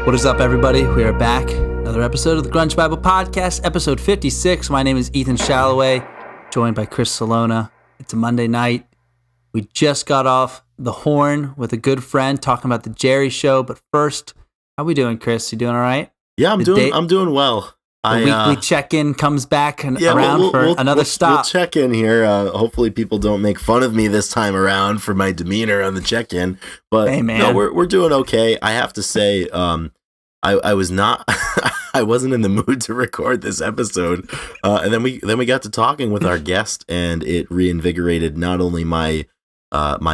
What is up, everybody? We are back. Another episode of the Grunge Bible Podcast, episode 56. My name is Ethan Shalloway, joined by Chris Salona. It's a Monday night. We just got off the horn with a good friend talking about the Jerry show. But first, how we doing, Chris? You doing all right? Yeah, I'm doing well. The weekly check-in comes back around for another stop. We'll check in here. Hopefully people don't make fun of me this time around for my demeanor on the check-in. But hey, man. No, we're doing okay. I have to say, I was not I wasn't in the mood to record this episode. And then we got to talking with our guest, and it reinvigorated not only my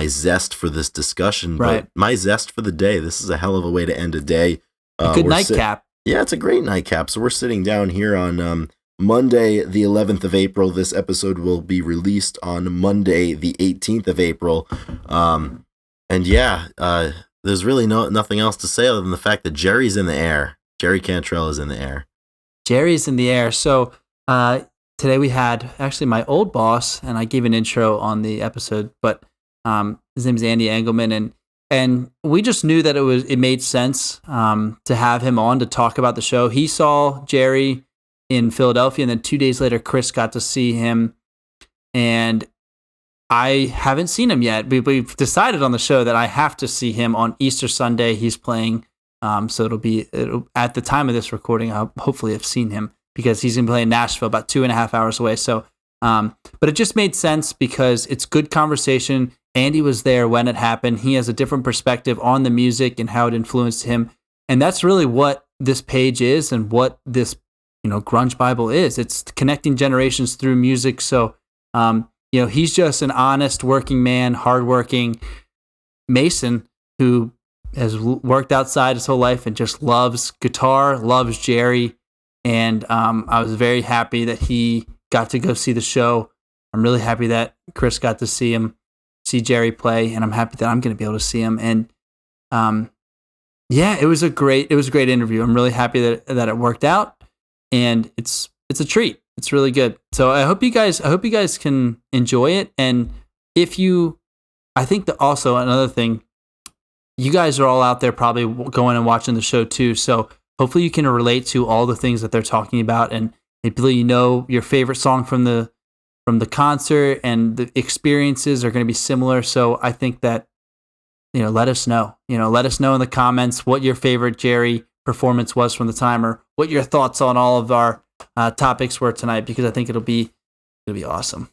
zest for this discussion, but my zest for the day. This is a hell of a way to end a day. A good nightcap. Yeah, it's a great nightcap. So we're sitting down here on Monday, the 11th of April. This episode will be released on Monday, the 18th of April. There's really nothing else to say other than the fact that Jerry's in the air. Jerry Cantrell is in the air. Jerry's in the air. So today we had actually my old boss, and I gave an intro on the episode, but his name is Andy Engleman, and we just knew that it made sense to have him on to talk about the show. He saw Jerry in Philadelphia, and then 2 days later, Chris got to see him, and I haven't seen him yet. We've decided on the show that I have to see him on Easter Sunday. He's playing, so it'll at the time of this recording, I'll hopefully have seen him because he's going to play in Nashville, about 2.5 hours away. So, but it just made sense because it's good conversation. Andy was there when it happened. He has a different perspective on the music and how it influenced him. And that's really what this page is and what this, Grunge Bible is. It's connecting generations through music. So, he's just an honest working man, hardworking Mason who has worked outside his whole life and just loves guitar, loves Jerry. And I was very happy that he got to go see the show. I'm really happy that Chris got to see Jerry play, and I'm happy that I'm going to be able to see him. And it was a great interview. I'm really happy that it worked out, and it's a treat. It's really good. So I hope you guys can enjoy it. And I think that also another thing, you guys are all out there probably going and watching the show too. So hopefully you can relate to all the things that they're talking about, and maybe your favorite song from the concert, and the experiences are going to be similar. So I think that, let us know. Let us know in the comments what your favorite Jerry performance was from the time, or what your thoughts on all of our topics were tonight, because I think it'll be awesome.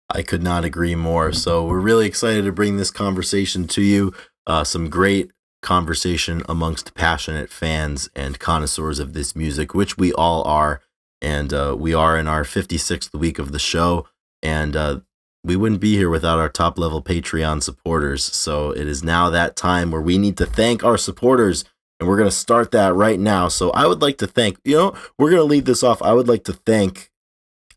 I could not agree more. So we're really excited to bring this conversation to you. Some great conversation amongst passionate fans and connoisseurs of this music, which we all are. And we are in our 56th week of the show. And we wouldn't be here without our top level Patreon supporters. So it is now that time where we need to thank our supporters. And we're going to start that right now. So I would like to thank, we're going to lead this off. I would like to thank,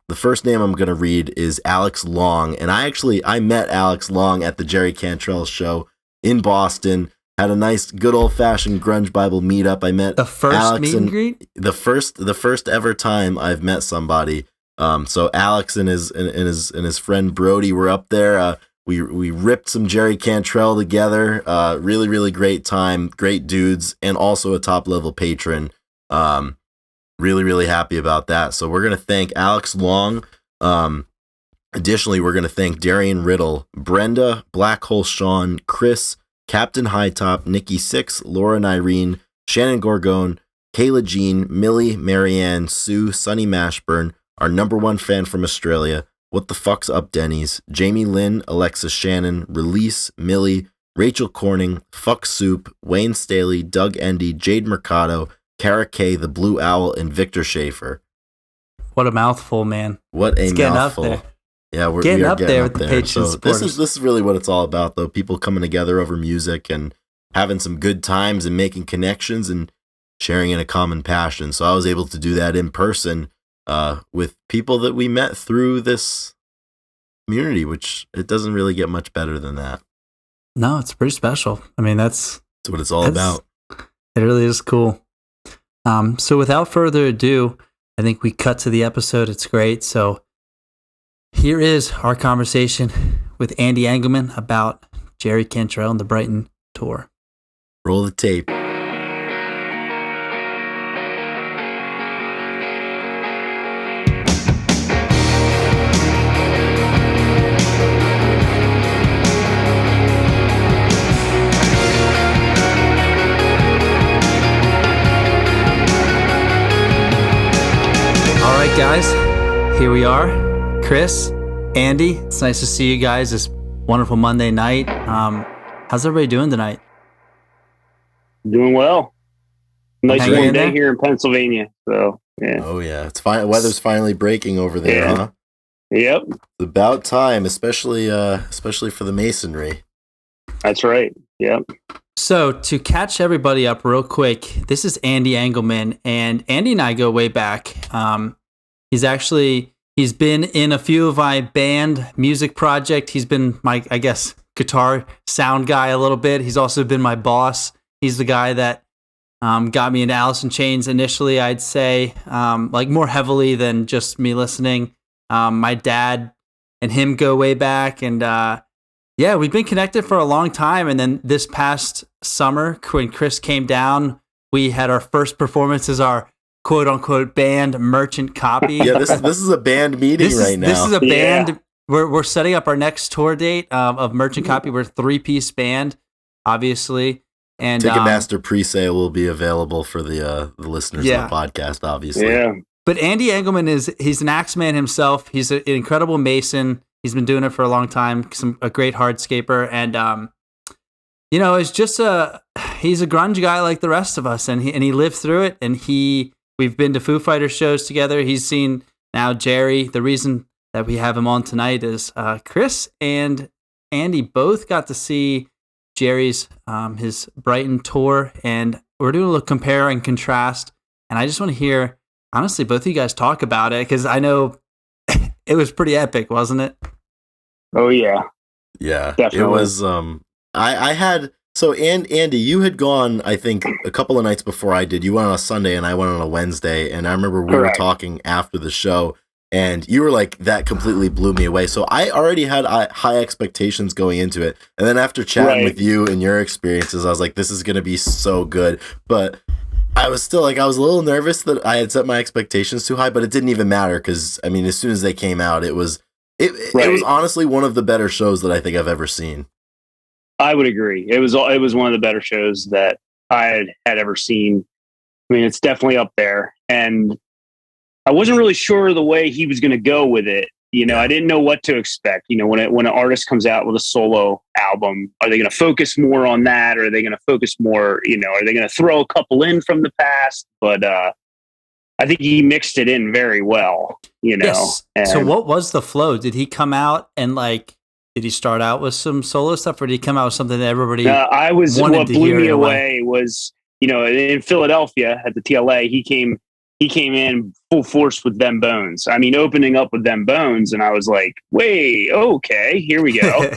the first name I'm going to read is Alex Long. And I met Alex Long at the Jerry Cantrell show in Boston. Had a nice, good old-fashioned Grunge Bible meetup. I met the first Alex meet and greet? The first ever time I've met somebody. So Alex and his friend Brody were up there. We ripped some Jerry Cantrell together. Really, really great time. Great dudes, and also a top-level patron. Really, really happy about that. So we're going to thank Alex Long. Additionally, we're going to thank Darian Riddle, Brenda, Black Hole Sean, Chris, Captain Hightop, Nikki Six, Laura and Irene, Shannon Gorgone, Kayla Jean, Millie, Marianne, Sue, Sunny Mashburn, our number one fan from Australia, What the Fuck's Up Denny's, Jamie Lynn, Alexis Shannon, Release, Millie, Rachel Corning, Fuck Soup, Wayne Staley, Doug Endy, Jade Mercado, Kara K, The Blue Owl, and Victor Schaefer. What a mouthful, man. What a it's mouthful. Getting up there. Yeah, we're getting up there with the Patreon so supporters. This is really what it's all about, though. People coming together over music and having some good times and making connections and sharing in a common passion. So I was able to do that in person with people that we met through this community, which it doesn't really get much better than that. No, it's pretty special. I mean, that's what it's all about. It really is cool. So without further ado, I think we cut to the episode. It's great. So here is our conversation with Andy Engleman about Jerry Cantrell and the Brighten tour. Roll the tape. guys, here we are. Chris, Andy, it's nice to see you guys this wonderful Monday night. How's everybody doing tonight? Doing well. Nice Hanging warm in day there? here in Pennsylvania. So, yeah. Oh yeah, it's fine. Weather's finally breaking over there, Yeah. huh? Yep, It's about time, especially for the masonry. that's right. Yep. So, to catch everybody up real quick, this is Andy Engleman, and Andy and I go way back. He's been in a few of my band music project. He's been my, I guess, guitar sound guy a little bit. He's also been my boss. He's the guy that got me into Alice in Chains initially, I'd say, like more heavily than just me listening. My dad and him go way back, and yeah, we've been connected for a long time. And then this past summer, when Chris came down, we had our first performance as our quote unquote band Merchant Copy. Yeah, this is a band meeting now. This is a band. Yeah. We're setting up our next tour date of Merchant Copy. We're a 3-piece band, obviously. And Ticketmaster pre-sale will be available for the listeners of the podcast, obviously. Yeah. But Andy Engleman he's an axeman himself. He's an incredible mason. He's been doing it for a long time. A great hardscaper, and it's just he's a grunge guy like the rest of us, and he lived through it. And we've been to Foo Fighters shows together. He's seen now Jerry. The reason that we have him on tonight is Chris and Andy both got to see Jerry's his Brighten tour, and we're doing a little compare and contrast. And I just want to hear, honestly, both of you guys talk about it, because I know it was pretty epic, wasn't it? Oh, yeah. Yeah, Definitely. it was. I had Andy, you had gone, I think, a couple of nights before I did. You went on a Sunday, and I went on a Wednesday. And I remember we Correct. were talking after the show, and you were like, "That completely blew me away." So I already had high expectations going into it, and then after chatting with you and your experiences, I was like, "This is going to be so good." But I was still I was a little nervous that I had set my expectations too high, but it didn't even matter because I mean, as soon as they came out, it was honestly one of the better shows that I think I've ever seen. I would agree. It was one of the better shows that I had ever seen. I mean, it's definitely up there. And I wasn't really sure the way he was going to go with it. I didn't know what to expect. When an artist comes out with a solo album, are they going to focus more on that? Or are they going to focus more, are they going to throw a couple in from the past? But I think he mixed it in very well, Yes. And so what was the flow? Did he come out and did he start out with some solo stuff, or did he come out with something that everybody wanted what to blew hear me in a way? away was, in Philadelphia at the TLA, he came in full force with Them Bones. I mean, opening up with Them Bones, and I was like, wait, okay, here we go.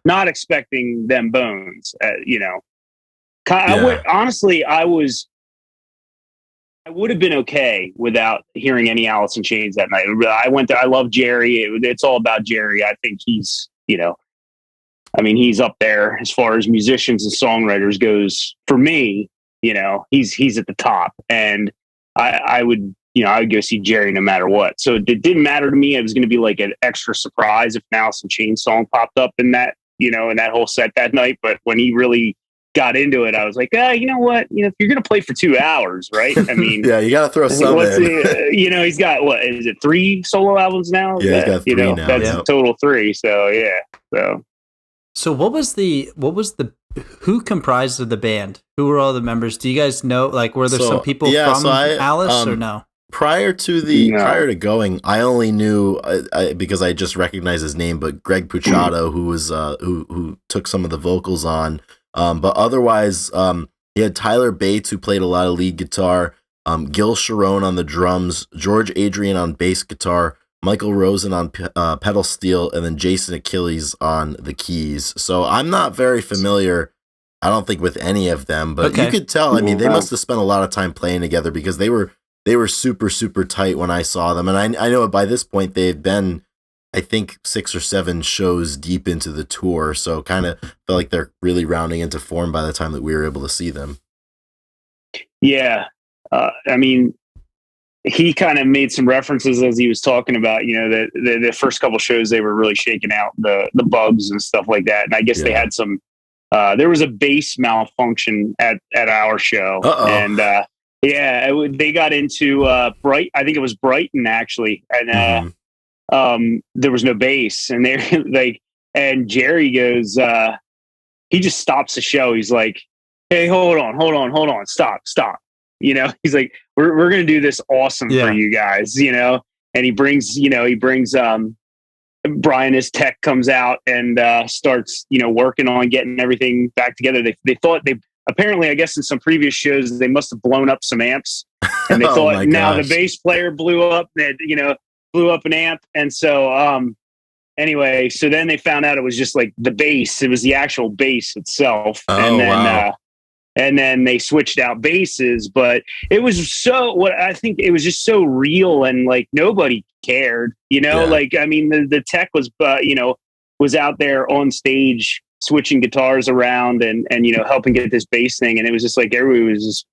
Not expecting Them Bones. Honestly, I would have been okay without hearing any Alice in Chains that night. I went there. I love Jerry. It's all about Jerry. I think he's, he's up there as far as musicians and songwriters goes. For me, he's at the top, and I would go see Jerry no matter what. So it didn't matter to me. It was going to be like an extra surprise if an Alice in Chains song popped up in that, in that whole set that night. But when he really got into it, I was like, you know what? If you're going to play for 2 hours, right? I mean, yeah, you got to throw some in. He's got, what is it, 3 solo albums now? Yeah, he's got 3 now. That's a total 3. So yeah. So what was who comprised of the band? Who were all the members? Do you guys know? Were there some people from Alice or no? Prior to going, I only knew because I just recognized his name, but Greg Puciato, who was who took some of the vocals on. But otherwise, he had Tyler Bates, who played a lot of lead guitar, Gil Sharon on the drums, George Adrian on bass guitar, Michael Rosen on pedal steel, and then Jason Achilles on the keys. So I'm not very familiar, I don't think, with any of them, but you could tell. I mean, they must have spent a lot of time playing together because they were super, super tight when I saw them. And I know by this point they had been, I think, 6 or 7 shows deep into the tour. So kind of felt like they're really rounding into form by the time that we were able to see them. Yeah. I mean, he kind of made some references as he was talking about, the first couple shows, they were really shaking out the bugs and stuff like that. And I guess they had some, there was a bass malfunction at our show. Uh-oh. And Yeah, they got into Bright. I think it was Brighton actually, and there was no bass, and they're like, and Jerry goes, he just stops the show. He's like, "Hey, hold on, stop." He's like, "We're gonna do this awesome for you guys," And he brings Brian, his tech, comes out and starts, working on getting everything back together. They thought apparently, I guess in some previous shows, they must have blown up some amps, and they thought now the bass player blew up an amp. And so, anyway, so then they found out it was just like the bass. It was the actual bass itself. And then they switched out basses, but it was I think it was just so real, and like nobody cared, like, I mean, the tech was, was out there on stage switching guitars around and helping get this bass thing. And it was just like, everybody was just,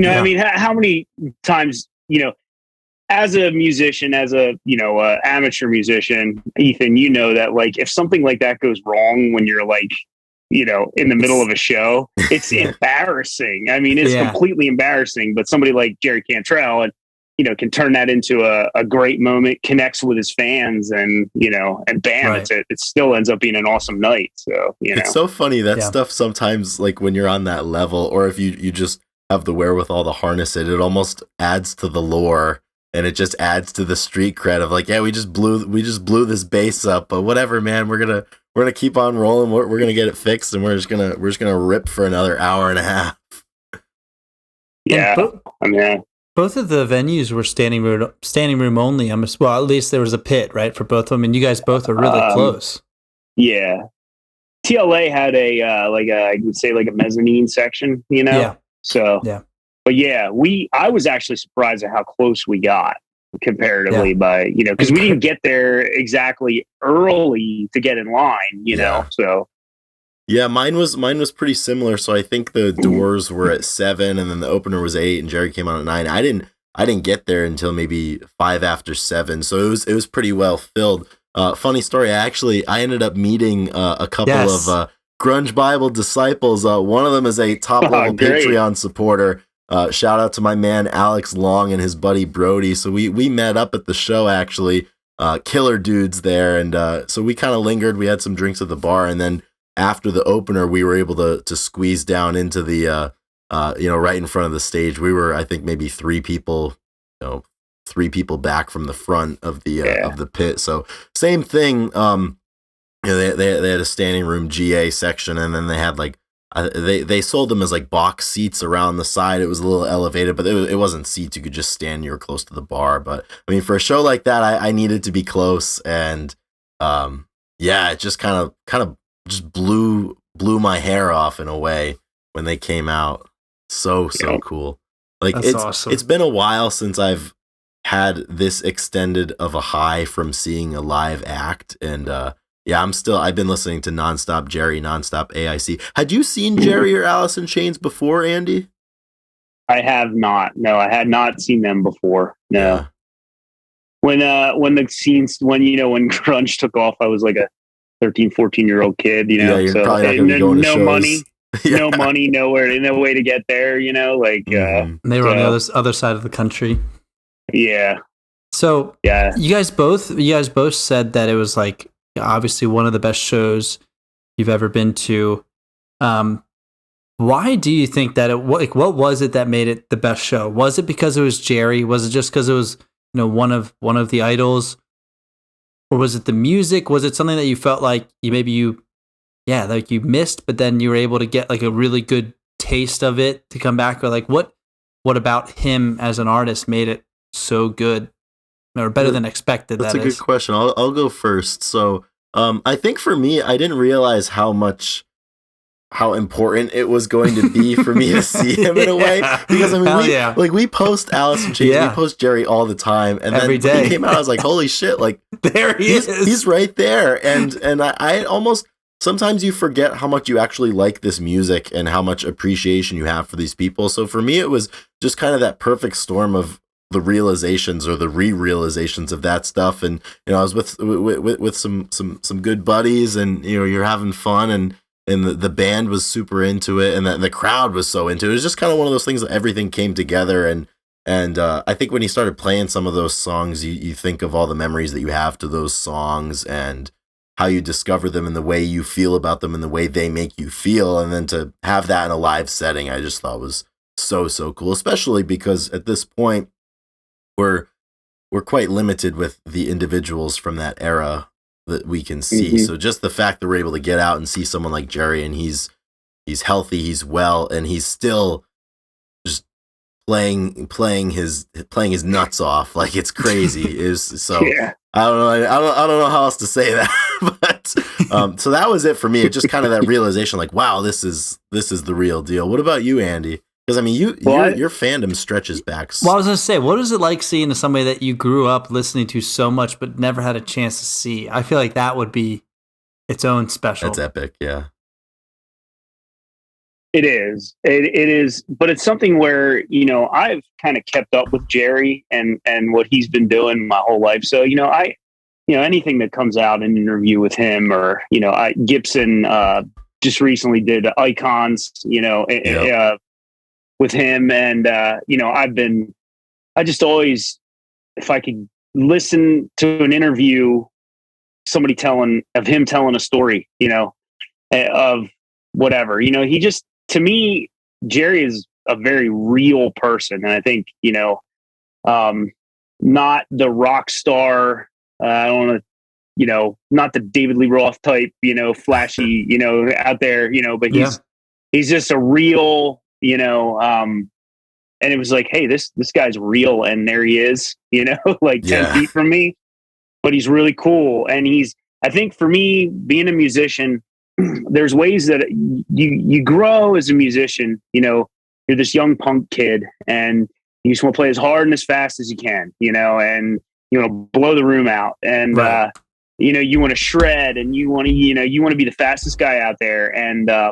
I mean, how many times, as a musician, as a, amateur musician, Ethan, that like, if something like that goes wrong when you're like, in the middle of a show, it's embarrassing. I mean, it's completely embarrassing, but somebody like Jerry Cantrell and, can turn that into a great moment, connects with his fans, and, and bam, right. It still ends up being an awesome night. So, it's so funny that stuff sometimes, like when you're on that level, or if you just have the wherewithal to harness it, it almost adds to the lore, and it just adds to the street cred of like, yeah, we just blew this bass up, but whatever, man, we're gonna keep on rolling. We're gonna get it fixed, and we're just gonna rip for another hour and a half. Yeah, both of the venues were standing room only. Well, at least there was a pit, right, for both of them, and you guys both are really close. Yeah, TLA had I would say like a mezzanine section, Yeah. So yeah, but yeah, I was actually surprised at how close we got comparatively by because we didn't get there exactly early to get in line, so. Yeah, mine was pretty similar. So I think the doors were at 7, and then the opener was 8, and Jerry came on at 9. I didn't get there until maybe 5 after 7. So it was pretty well filled. Funny story. I ended up meeting a couple of Grunge Bible disciples. One of them is a top level Patreon supporter. Shout out to my man Alex Long and his buddy Brody. So we met up at the show actually. Killer dudes there, and so we kind of lingered. We had some drinks at the bar, and then after the opener, we were able to squeeze down into the right in front of the stage. We were, I think, maybe 3 people back from the front of the pit. So same thing. They had a standing room GA section, and then they had like they sold them as like box seats around the side. It was a little elevated, but it wasn't seats. You could just stand. You were close to the bar. But I mean, for a show like that, I needed to be close, and it just kind of just blew my hair off in a way when they came out. So cool. Like That's awesome. It's been a while since I've had this extended of a high from seeing a live act, and I've been listening to Nonstop Jerry, Nonstop AIC. Had you seen Jerry or Alice in Chains before, Andy? I have not. No, I had not seen them before. No. Yeah. When grunge took off, I was like a 13, 14-year-old kid, you're so probably not gonna be going to no shows. money, no money, nowhere, no way to get there, like, and they were on the other side of the country. Yeah. So you guys both said that it was like, obviously one of the best shows you've ever been to. Why do you think that what was it that made it the best show? Was it because it was Jerry? Was it just because it was, one of the idols? Or was it the music? Was it something that you felt like you missed, but then you were able to get like a really good taste of it to come back? Or like what about him as an artist made it so good or better than expected? That's a good question. I'll go first. So I think for me, I didn't realize how important it was going to be for me to see him in a way, because I mean, like we post Alice in Chains, we post Jerry all the time, and every then day. When he came out, I was like, holy shit, like there he is. He's right there, and I almost sometimes you forget how much you actually like this music and how much appreciation you have for these people. So for me, it was just kind of that perfect storm of the realizations or the re-realizations of that stuff, and I was with some good buddies, and you're having fun, and and the band was super into it, and the crowd was so into it. It was just kind of one of those things that everything came together, and I think when he started playing some of those songs, you think of all the memories that you have to those songs and how you discover them and the way you feel about them and the way they make you feel. And then to have that in a live setting, I just thought was so cool, especially because at this point we're quite limited with the individuals from that era that we can see. So just the fact that we're able to get out and see someone like Jerry, and he's healthy, he's well, and he's still just playing his nuts off like it's crazy is so. Yeah. I don't know how else to say that, but so that was it for me. It just kind of that realization, like, wow, this is the real deal. What about you, Andy? Because I mean, your fandom stretches back. Well, I was gonna say, what is it like seeing somebody that you grew up listening to so much but never had a chance to see? I feel like that would be its own special. That's epic, yeah. It is. It is, but it's something where, you know, I've kind of kept up with Jerry and what he's been doing my whole life. So, you know, anything that comes out in an interview with him, or, you know, Gibson just recently did Icons, you know, with him. And, you know, I just always, if I could listen to an interview, somebody telling a story, you know, of whatever, you know, to me, Jerry is a very real person. And I think, you know, not the rock star, I don't want to, you know, not the David Lee Roth type, you know, flashy, you know, out there, you know, but he's just a real, you know, and it was like, hey, this guy's real. And there he is, you know, like 10 feet from me, but he's really cool. And I think for me, being a musician, there's ways that you grow as a musician. You know, you're this young punk kid and you just want to play as hard and as fast as you can, you know, and, you know, blow the room out. And, right. You know, you want to shred and you want to be the fastest guy out there. And, I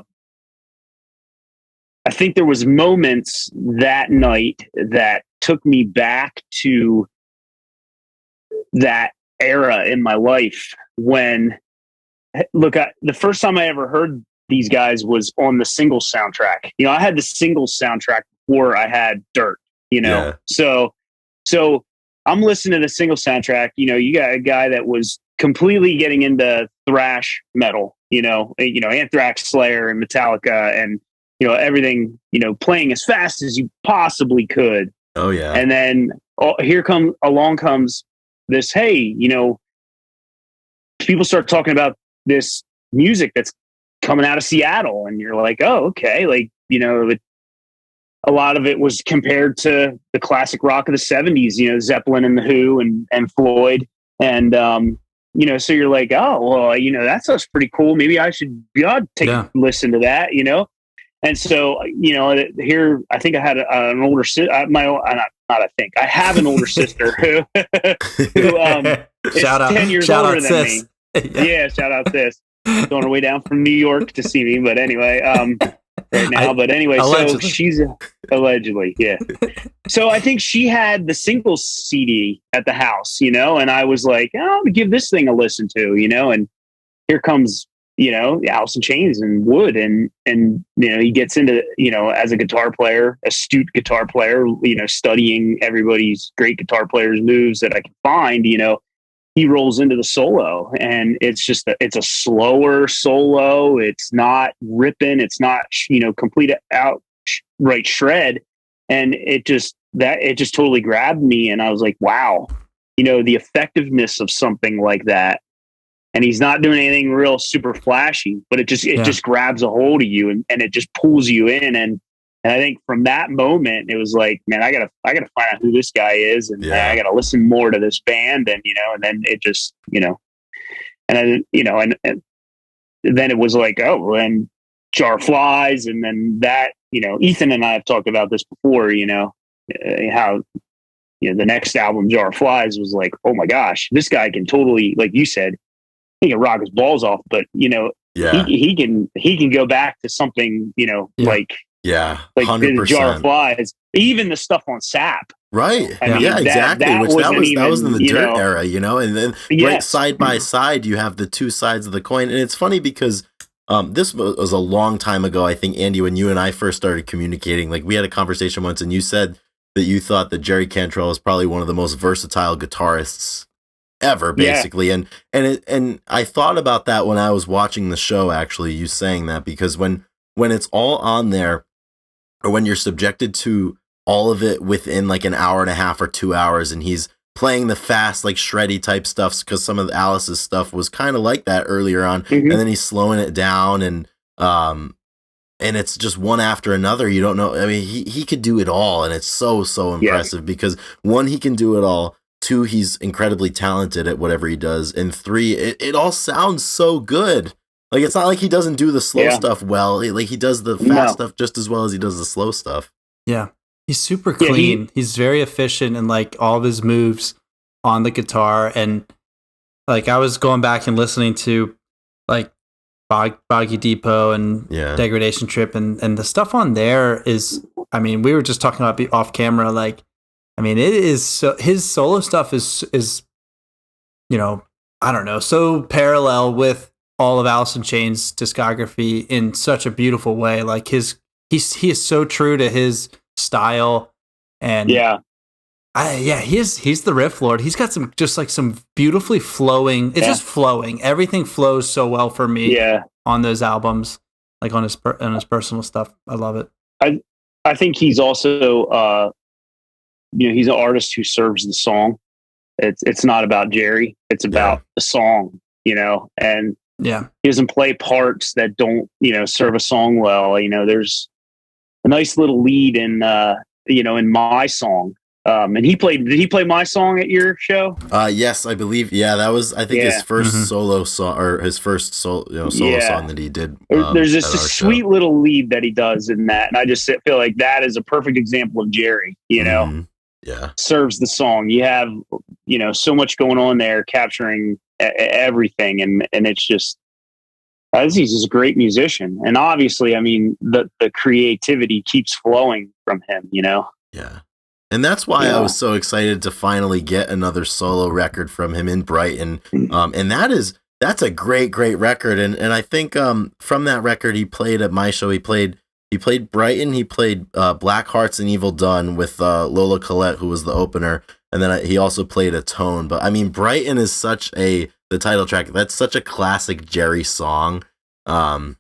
think there was moments that night that took me back to that era in my life when, look, the first time I ever heard these guys was on the Singles soundtrack. You know, I had the Singles soundtrack before I had Dirt, you know? Yeah. So I'm listening to the Singles soundtrack. You know, you got a guy that was completely getting into thrash metal, you know, Anthrax, Slayer, and Metallica, and, you know, everything, you know, playing as fast as you possibly could. Oh, yeah. And then along comes this, hey, you know, people start talking about this music that's coming out of Seattle, and you're like, oh, okay. Like, you know, a lot of it was compared to the classic rock of the 70s, you know, Zeppelin and the Who and Floyd. And, you know, so you're like, oh, well, you know, that stuff's pretty cool. Maybe I should take a listen to that, you know? And so, you know, here, I think I had an older sister, I have an older sister who is 10 years older than me. Yeah, shout out sis. On her way down from New York to see me, but anyway, right now. But anyway, allegedly. So she's allegedly, yeah. So I think she had the Singles CD at the house, you know, and I was like, oh, I'm gonna give this thing a listen to, you know, and here comes, you know, Alice in Chains and Wood, and you know, he gets into, you know, as a guitar player, astute guitar player, you know, studying everybody's great guitar players' moves that I can find, you know. He rolls into the solo, and it's a slower solo. It's not ripping. It's not, you know, complete outright shred. And it just totally grabbed me. And I was like, wow, you know, the effectiveness of something like that. And he's not doing anything real super flashy, but it just grabs a hold of you and it just pulls you in. And I think from that moment, it was like, man, I gotta find out who this guy is, and I gotta listen more to this band, and, you know, and then it just, you know, and then, you know, and then it was like, oh, and Jar Flies, and then that, you know, Ethan and I have talked about this before, you know, how, you know, the next album, Jar Flies, was like, oh my gosh, this guy can totally, like you said, he can rock his balls off, but, you know, he can go back to something, you know, like. Yeah, like 100%. The Jar of Flies, even the stuff on SAP. Right. I mean, exactly. That was in the Dirt era, you know, and then right side by side, you have the two sides of the coin. And it's funny because this was a long time ago. I think, Andy, when you and I first started communicating, like we had a conversation once and you said that you thought that Jerry Cantrell is probably one of the most versatile guitarists ever, basically. Yeah. And I thought about that when I was watching the show, actually, you saying that, because when it's all on there, or when you're subjected to all of it within like an hour and a half or 2 hours, and he's playing the fast, like shreddy type stuff, because some of Alice's stuff was kind of like that earlier on, and then he's slowing it down, and it's just one after another. You don't know. I mean, he could do it all, and it's so impressive, because one, he can do it all. Two, he's incredibly talented at whatever he does, and three, it all sounds so good. Like, it's not like he doesn't do the slow stuff well. Like, he does the fast stuff just as well as he does the slow stuff. Yeah. He's super clean. He's very efficient in like all of his moves on the guitar. And like, I was going back and listening to like Boggy Depot and Degradation Trip, and the stuff on there is, I mean, we were just talking about off camera. Like, I mean, it is so, his solo stuff is, you know, I don't know, so parallel with all of Alice in Chains' discography in such a beautiful way. Like he is so true to his style, and he's the riff lord. He's got some beautifully flowing. It's just flowing. Everything flows so well for me. On those albums, like on his personal stuff. I love it. I think he's also he's an artist who serves the song. It's not about Jerry. It's about the song. And he doesn't play parts that don't serve a song well. There's a nice little lead in in My Song, and did he play My Song at your show? Yes, I believe. That was, I think, his first solo song, or his first solo song that he did. There's just a sweet little lead that he does in that, and I just feel like that is a perfect example of Jerry. Serves the song. You have so much going on there, capturing everything, and it's just, he's just a great musician. And obviously, I mean, the creativity keeps flowing from him. And that's why I was so excited to finally get another solo record from him in Brighten. And that's a great record. And I think from that record, he played at my show. He played Brighten. He played Black Hearts and Evil Done with Lola Collette, who was the opener. And then he also played Atone. But I mean, Brighten is the title track. That's such a classic Jerry song. And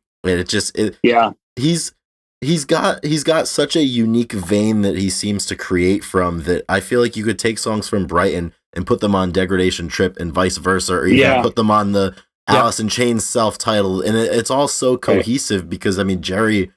he's got such a unique vein that he seems to create from, that I feel like you could take songs from Brighten and put them on Degradation Trip and vice versa, or even put them on the Alice in Chains self-titled. And it's all so cohesive because, I mean, Jerry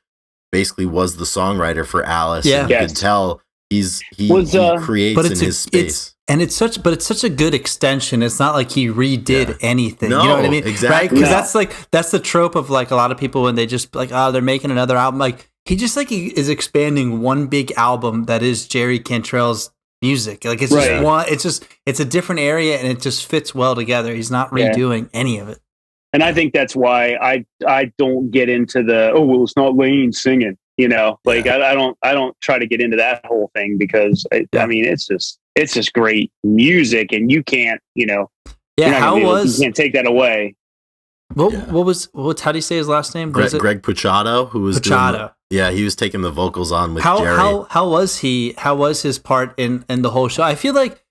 basically was the songwriter for Alice. And you can tell he creates in his space. It's such a good extension. It's not like he redid anything. No, you know what I mean? Exactly. Because that's the trope of like a lot of people when they just like, they're making another album. Like, he just like he is expanding one big album that is Jerry Cantrell's music. Like, it's just one. It's a different area, and it just fits well together. He's not redoing any of it. And I think that's why I don't get into it's not Lane singing. I don't try to get into that whole thing, because I mean, it's just great music, and you can't you can't take that away. How do you say his last name? Greg Puciato, who was Puciato. He was taking the vocals on with Jerry. How was he? How was his part in the whole show? I feel like,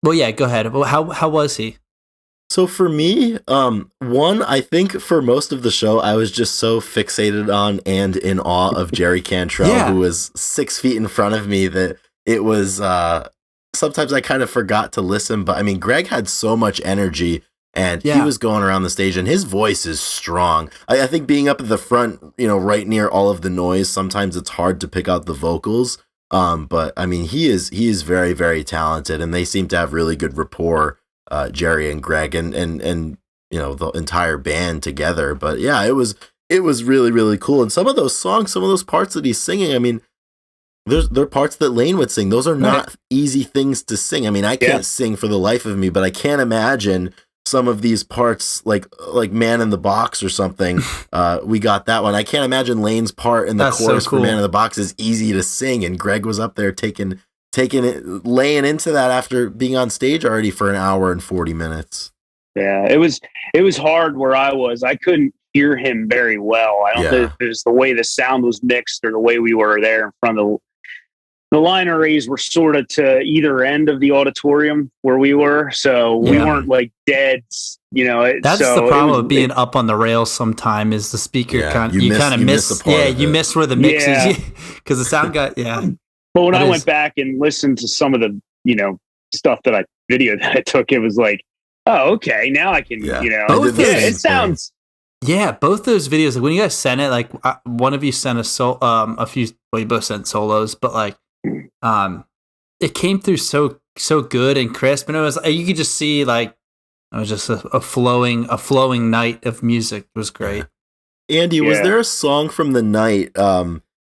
go ahead. How was he? So for me, I think for most of the show, I was just so fixated on and in awe of Jerry Cantrell, who was 6 feet in front of me, that it was, sometimes I kind of forgot to listen. But I mean, Greg had so much energy, and he was going around the stage, and his voice is strong. I think being up at the front, right near all of the noise, sometimes it's hard to pick out the vocals. But I mean, he is very, very talented, and they seem to have really good rapport, Jerry and Greg, and the entire band together. But it was really, really cool. And some of those songs, some of those parts that he's singing, I mean, they're parts that Lane would sing. Those are not easy things to sing. I mean, I can't sing for the life of me, but I can't imagine some of these parts, like Man in the Box or something. We got that one. I can't imagine Lane's part in the chorus for Man in the Box is easy to sing, and Greg was up there taking it, laying into that after being on stage already for an hour and 40 minutes. Yeah, it was hard where I was. I couldn't hear him very well. I don't think there's the way the sound was mixed or the way we were there in front of the line arrays were sort of to either end of the auditorium where we were. So we weren't like dead, you know. That's the problem with being up on the rails sometime is the speaker you kind of miss. You miss where the mix is because the sound got, But when I went back and listened to some of the, you know, stuff that I took, it was like, oh, okay, now I can, you know, it sounds. Yeah, both those videos, like when you guys sent it, like one of you sent a few, well, you both sent solos, but like, it came through so good and crisp, and it was, you could just see like, it was just a flowing night of music. It was great. Andy, was there a song from the night,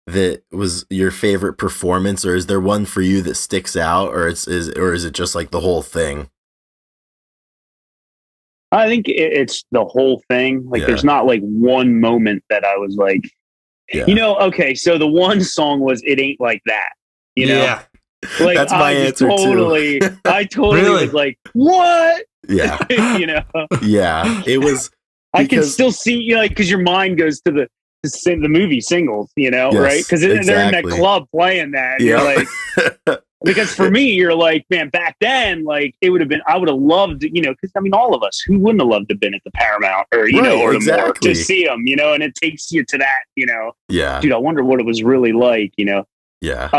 that was your favorite performance, or is there one for you that sticks out, or is it just like the whole thing? I think it's the whole thing. Like, there's not like one moment that I was like, you know, okay, so the one song was "It Ain't Like That," you know. Yeah. Like, that's my answer too. I totally was like, what? Yeah. You know. Yeah, it was. I can still see, you know, like, because your mind goes to the movie Singles, you know, right? Because they're in that club playing that. And you're like, because for me, you're like, man, back then, like, it would have been, I would have loved, you know, because I mean, all of us, who wouldn't have loved to have been at the Paramount or, you know, or the Moore to see them, you know, and it takes you to that, you know. Yeah. Dude, I wonder what it was really like, you know. Yeah.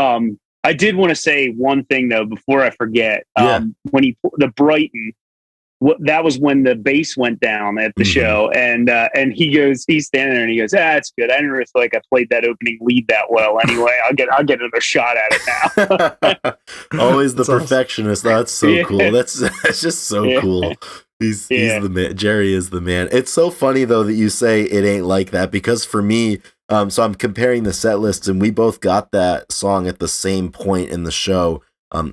I did want to say one thing though before I forget. When the Brighten, that was when the bass went down at the show, and he's standing there and he goes, "That's good. I didn't really feel like I played that opening lead that well. Anyway, I'll get another shot at it now." Always the perfectionist. That's so cool. That's just so cool. He's the man. Jerry is the man. It's so funny though that you say "It Ain't Like That," because for me, so I'm comparing the set lists, and we both got that song at the same point in the show.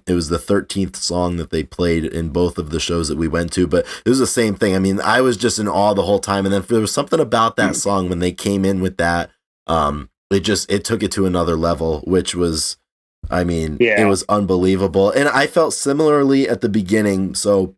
It was the 13th song that they played in both of the shows that we went to, but it was the same thing. I mean, I was just in awe the whole time. And then there was something about that song when they came in with that. It took it to another level, which was, I mean, it was unbelievable. And I felt similarly at the beginning. So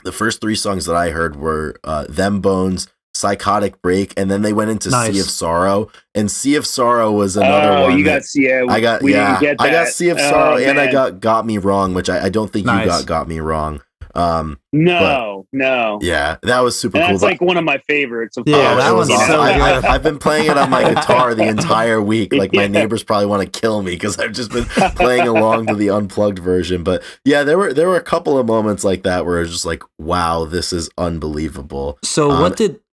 the first three songs that I heard were Them Bones, Psychotic Break, and then they went into Sea of Sorrow, and Sea of Sorrow was another one. You got I got Sea of Sorrow, and I got Me Wrong, which I don't think you got Me Wrong. No. Yeah, that was super cool. That's like one of my favorites. That was awesome. I've been playing it on my guitar the entire week. Like my neighbors probably want to kill me because I've just been playing along to the unplugged version. But yeah, there were a couple of moments like that where I was just like, wow, this is unbelievable. So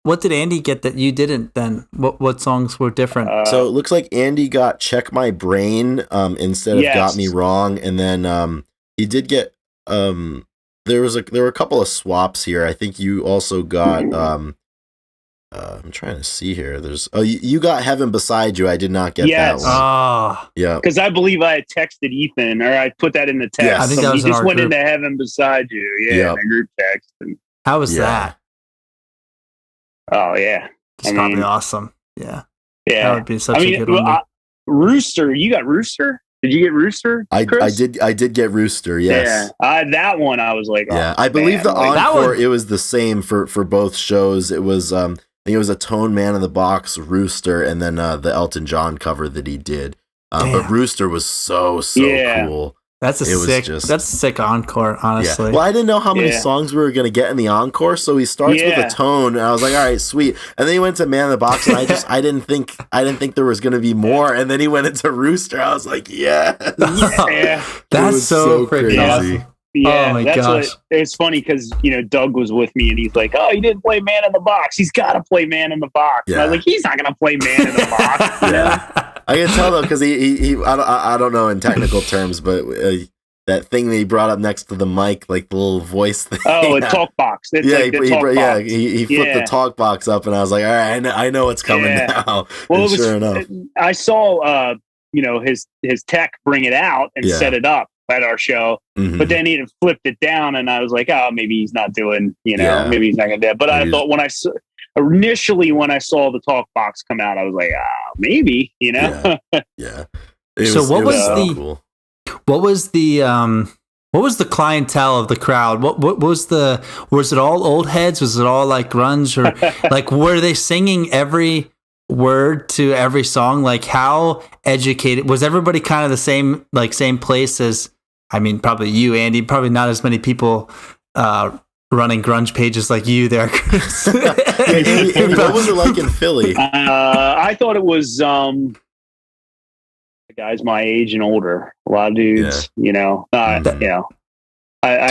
what did Andy get that you didn't then? What songs were different? So it looks like Andy got Check My Brain instead of Got Me Wrong. And then he did get there were a couple of swaps here. I think you also got I'm trying to see here. You got Heaven Beside You. I did not get that one. Yeah. Because I believe I had texted Ethan, or I put that in the text. I think that was he just went into Heaven Beside You. Yeah, in a group text. And, how was that? Oh yeah, it's probably awesome. Yeah, that would be such a good one. Rooster, you got Rooster? Did you get Rooster? I did get Rooster. Yes. Yeah, that one I was like, I believe the encore. It was the same for both shows. It was I think it was a Tone Man in the Box, Rooster, and then the Elton John cover that he did. But Rooster was so cool. That's a sick encore, honestly. Well, I didn't know how many songs we were going to get in the encore, so he starts with a Tone, and I was like, all right, sweet. And then he went to Man in the Box, and I didn't think there was going to be more. And then he went into Rooster. I was like, that's so crazy. Awesome. Yeah, oh my gosh. It's funny because, you know, Doug was with me and he's like, oh, he didn't play Man in the Box. He's got to play Man in the Box. Yeah. And I was like, he's not going to play Man in the Box. I can tell though, because he I don't know in technical terms, but that thing that he brought up next to the mic, like the little voice thing. Oh, a talk box. It's he flipped the talk box up, and I was like, all right, I know what's coming now. Well, sure enough, I saw his tech bring it out and set it up at our show, but then he had flipped it down, and I was like, oh, maybe he's not doing, maybe he's not gonna do that. But I thought when I saw the talk box come out, I was like, maybe, Yeah. What was the What was the clientele of the crowd? What was it all old heads? Was it all like grunge, or like were they singing every word to every song? Like how educated was everybody? Kind of the same place as, I mean, probably you, Andy, probably not as many people running grunge pages like you there, Chris. Andy, what was it like in Philly? I thought it was guys my age and older, a lot of dudes, you know, I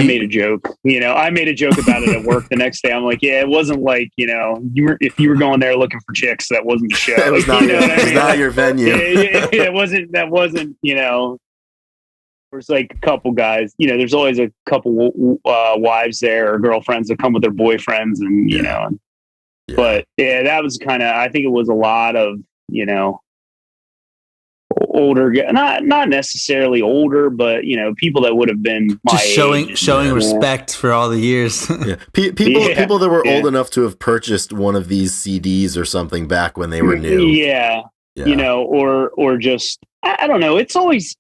made a joke, I made a joke about it at work the next day. I'm like, yeah, it wasn't like, if you were going there looking for chicks, that wasn't the show. It was not, not your venue. It wasn't, there's like a couple guys, there's always a couple wives there or girlfriends that come with their boyfriends and, but yeah, that was kind of, I think it was a lot of, older, not necessarily older, but people that would have been my just showing respect for all the years. People that were old enough to have purchased one of these CDs or something back when they were new. Or just, I don't know. It's always,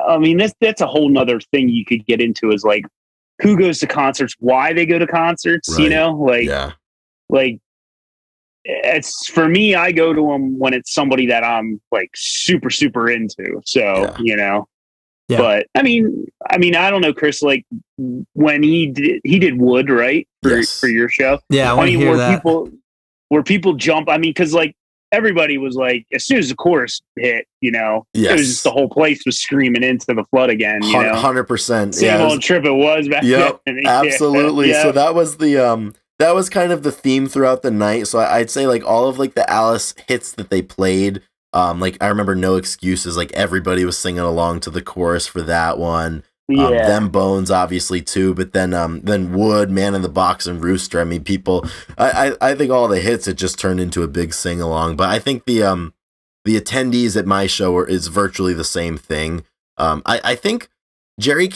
I mean, that's a whole nother thing you could get into, is like who goes to concerts, why they go to concerts, right. Like it's, for me, I go to them when it's somebody that I'm like super, super into. So, but I mean, I don't know, Chris, like when he did Wood, right? For your show. Yeah. I mean, hear that. Where people jump, I mean, cause like everybody was like, as soon as the chorus hit, it was just the whole place was screaming into the flood again, 100%. Same old trip it was back then. Absolutely. Yeah. So that was that was kind of the theme throughout the night. So I'd say like all of like the Alice hits that they played, like I remember No Excuses, like everybody was singing along to the chorus for that one. Them Bones obviously too, but then Wood, Man in the Box, and Rooster. I mean, people, I think all the hits, it just turned into a big sing along. But I think the attendees at my show is virtually the same thing. I think a Jerry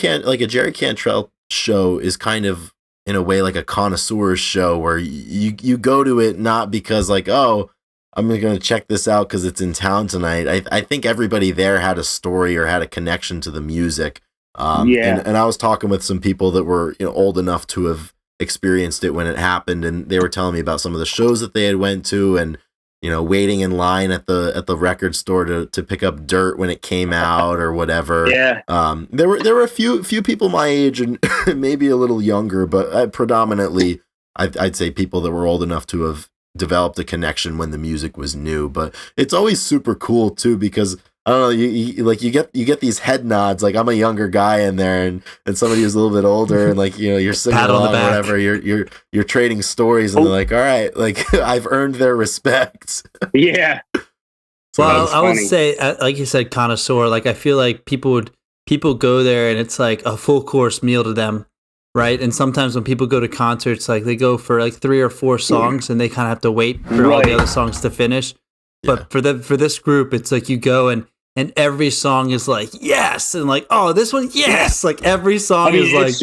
Cantrell show is kind of, in a way, like a connoisseur's show where you go to it not because like, oh, I'm going to check this out because it's in town tonight. I think everybody there had a story or had a connection to the music. And I was talking with some people that were old enough to have experienced it when it happened, and they were telling me about some of the shows that they had went to, and waiting in line at the record store to pick up Dirt when it came out or whatever. There were a few people my age and maybe a little younger, but predominantly I'd say people that were old enough to have developed a connection when the music was new. But it's always super cool too, because I don't know, you get these head nods, like I'm a younger guy in there, and somebody who's a little bit older, and like you're singing along or whatever, you're trading stories, and they're like, all right, like I've earned their respect. Yeah. Well, I would say, like you said, connoisseur. Like I feel like people go there, and it's like a full course meal to them, right? And sometimes when people go to concerts, like they go for like 3 or 4 songs, and they kind of have to wait for all the other songs to finish. But for this group, it's like you go and every song is like, yes. And like, oh, this one, yes. Like every song is like,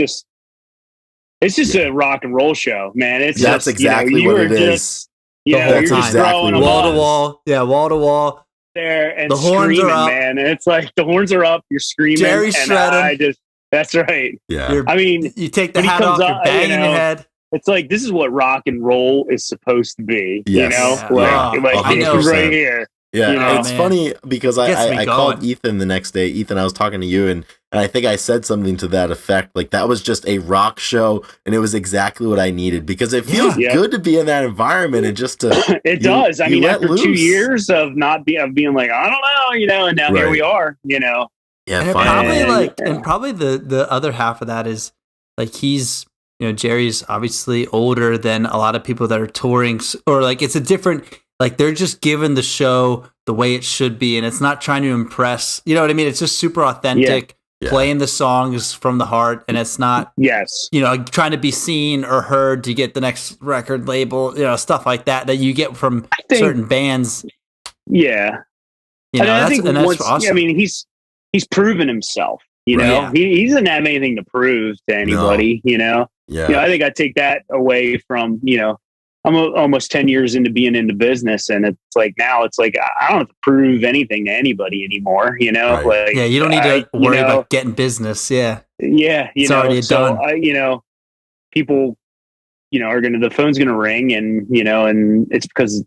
it's just a rock and roll show, man. That's exactly what it is. That's exactly wall to wall. Yeah. Wall to wall there. And the horns are up, man. And it's like, the horns are up. You're screaming. Jerry's shredding. That's right. Yeah. I mean, you take the hat off, you're banging your head. It's like, this is what rock and roll is supposed to be, yes. I know, right here. Yeah, it's funny because I called Ethan the next day. Ethan, I was talking to you, and I think I said something to that effect. Like, that was just a rock show, and it was exactly what I needed, because it feels good to be in that environment and just to. It does. I mean, after 2 years of being like, I don't know, and now here we are, Yeah, and probably the other half of that is like he's. Jerry's obviously older than a lot of people that are touring, or like it's a different, like they're just giving the show the way it should be, and it's not trying to impress. You know what I mean? It's just super authentic, playing the songs from the heart, and it's not, trying to be seen or heard to get the next record label, stuff like that you get from certain bands. Yeah, I think that's awesome. I mean, he's proven himself. He doesn't have anything to prove to anybody. No. I think I take that away from almost 10 years into being into business, and it's like now it's like I don't have to prove anything to anybody anymore. You know, Right. like You don't need to worry about getting business. Yeah, it's already done. People, the phone's gonna ring, and and it's because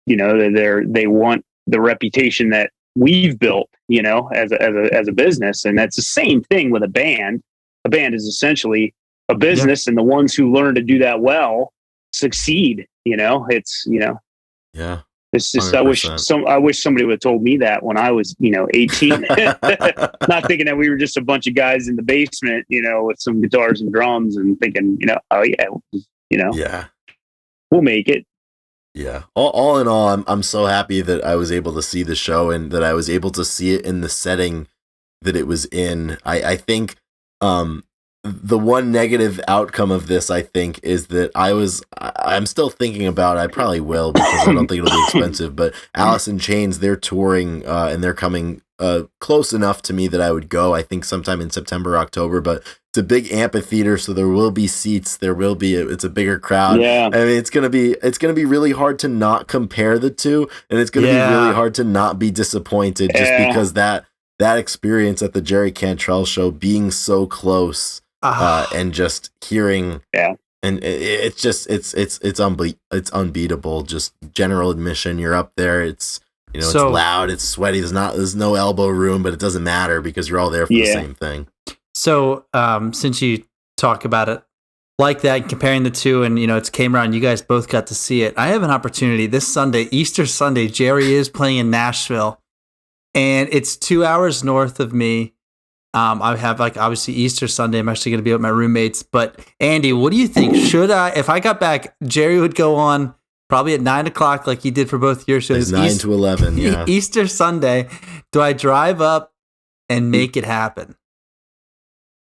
they want the reputation that we've built, as a business, and that's the same thing with a band. A band is essentially a business, and the ones who learn to do that well succeed. It's Yeah. It's just 100%. I wish somebody would have told me that when I was 18. Not thinking that we were just a bunch of guys in the basement, with some guitars and drums, and thinking, oh yeah, Yeah. we'll make it. Yeah. All in all, I'm so happy that I was able to see the show and that I was able to see it in the setting that it was in. I think the one negative outcome of this, I think, is that I'm still thinking about, I probably will because I don't think it'll be expensive, but Alice in Chains, they're touring and they're coming close enough to me that I would go, I think sometime in September, October, but it's a big amphitheater, so there will be seats. It's a bigger crowd. Yeah. I mean, it's gonna be really hard to not compare the two, and it's gonna be really hard to not be disappointed just because that experience at the Jerry Cantrell show, being so close, and just hearing, and it's unbeatable. Just general admission, you're up there. It's it's loud, it's sweaty. There's no elbow room, but it doesn't matter because you're all there for the same thing. So, since you talk about it like that, comparing the two, and it came around, you guys both got to see it. I have an opportunity this Sunday, Easter Sunday. Jerry is playing in Nashville, and it's 2 hours north of me. I have obviously Easter Sunday. I'm actually going to be with my roommates. But Andy, what do you think? If I got back, Jerry would go on probably at 9:00, like he did for both your shows. 9 to 11. Yeah. Easter Sunday. Do I drive up and make it happen?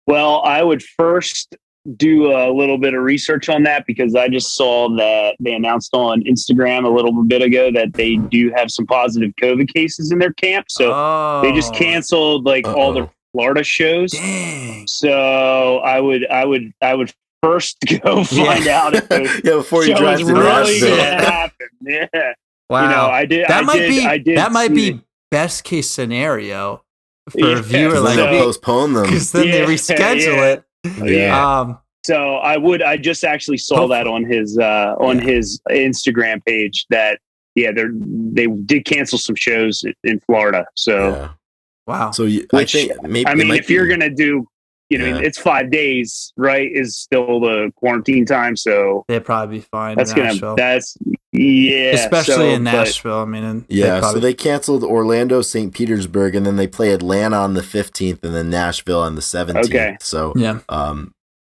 Well, I would first do a little bit of research on that, because I just saw that they announced on Instagram a little bit ago that they do have some positive COVID cases in their camp. So they just canceled all their Florida shows. Dang. So I would first go find out if those before you drive to really Nashville. going to happen. Yeah. Wow. That might be it. best case scenario for a viewer. They'll postpone them because then they reschedule it. Yeah. So I just actually saw that on his Instagram page that they did cancel some shows in Florida. So wow. So if you're gonna do, it's 5 days, right? Is still the quarantine time, so they'd probably be fine. Especially in Nashville. So they canceled Orlando, St. Petersburg, and then they play Atlanta on the 15th, and then Nashville on the 17th. Okay. So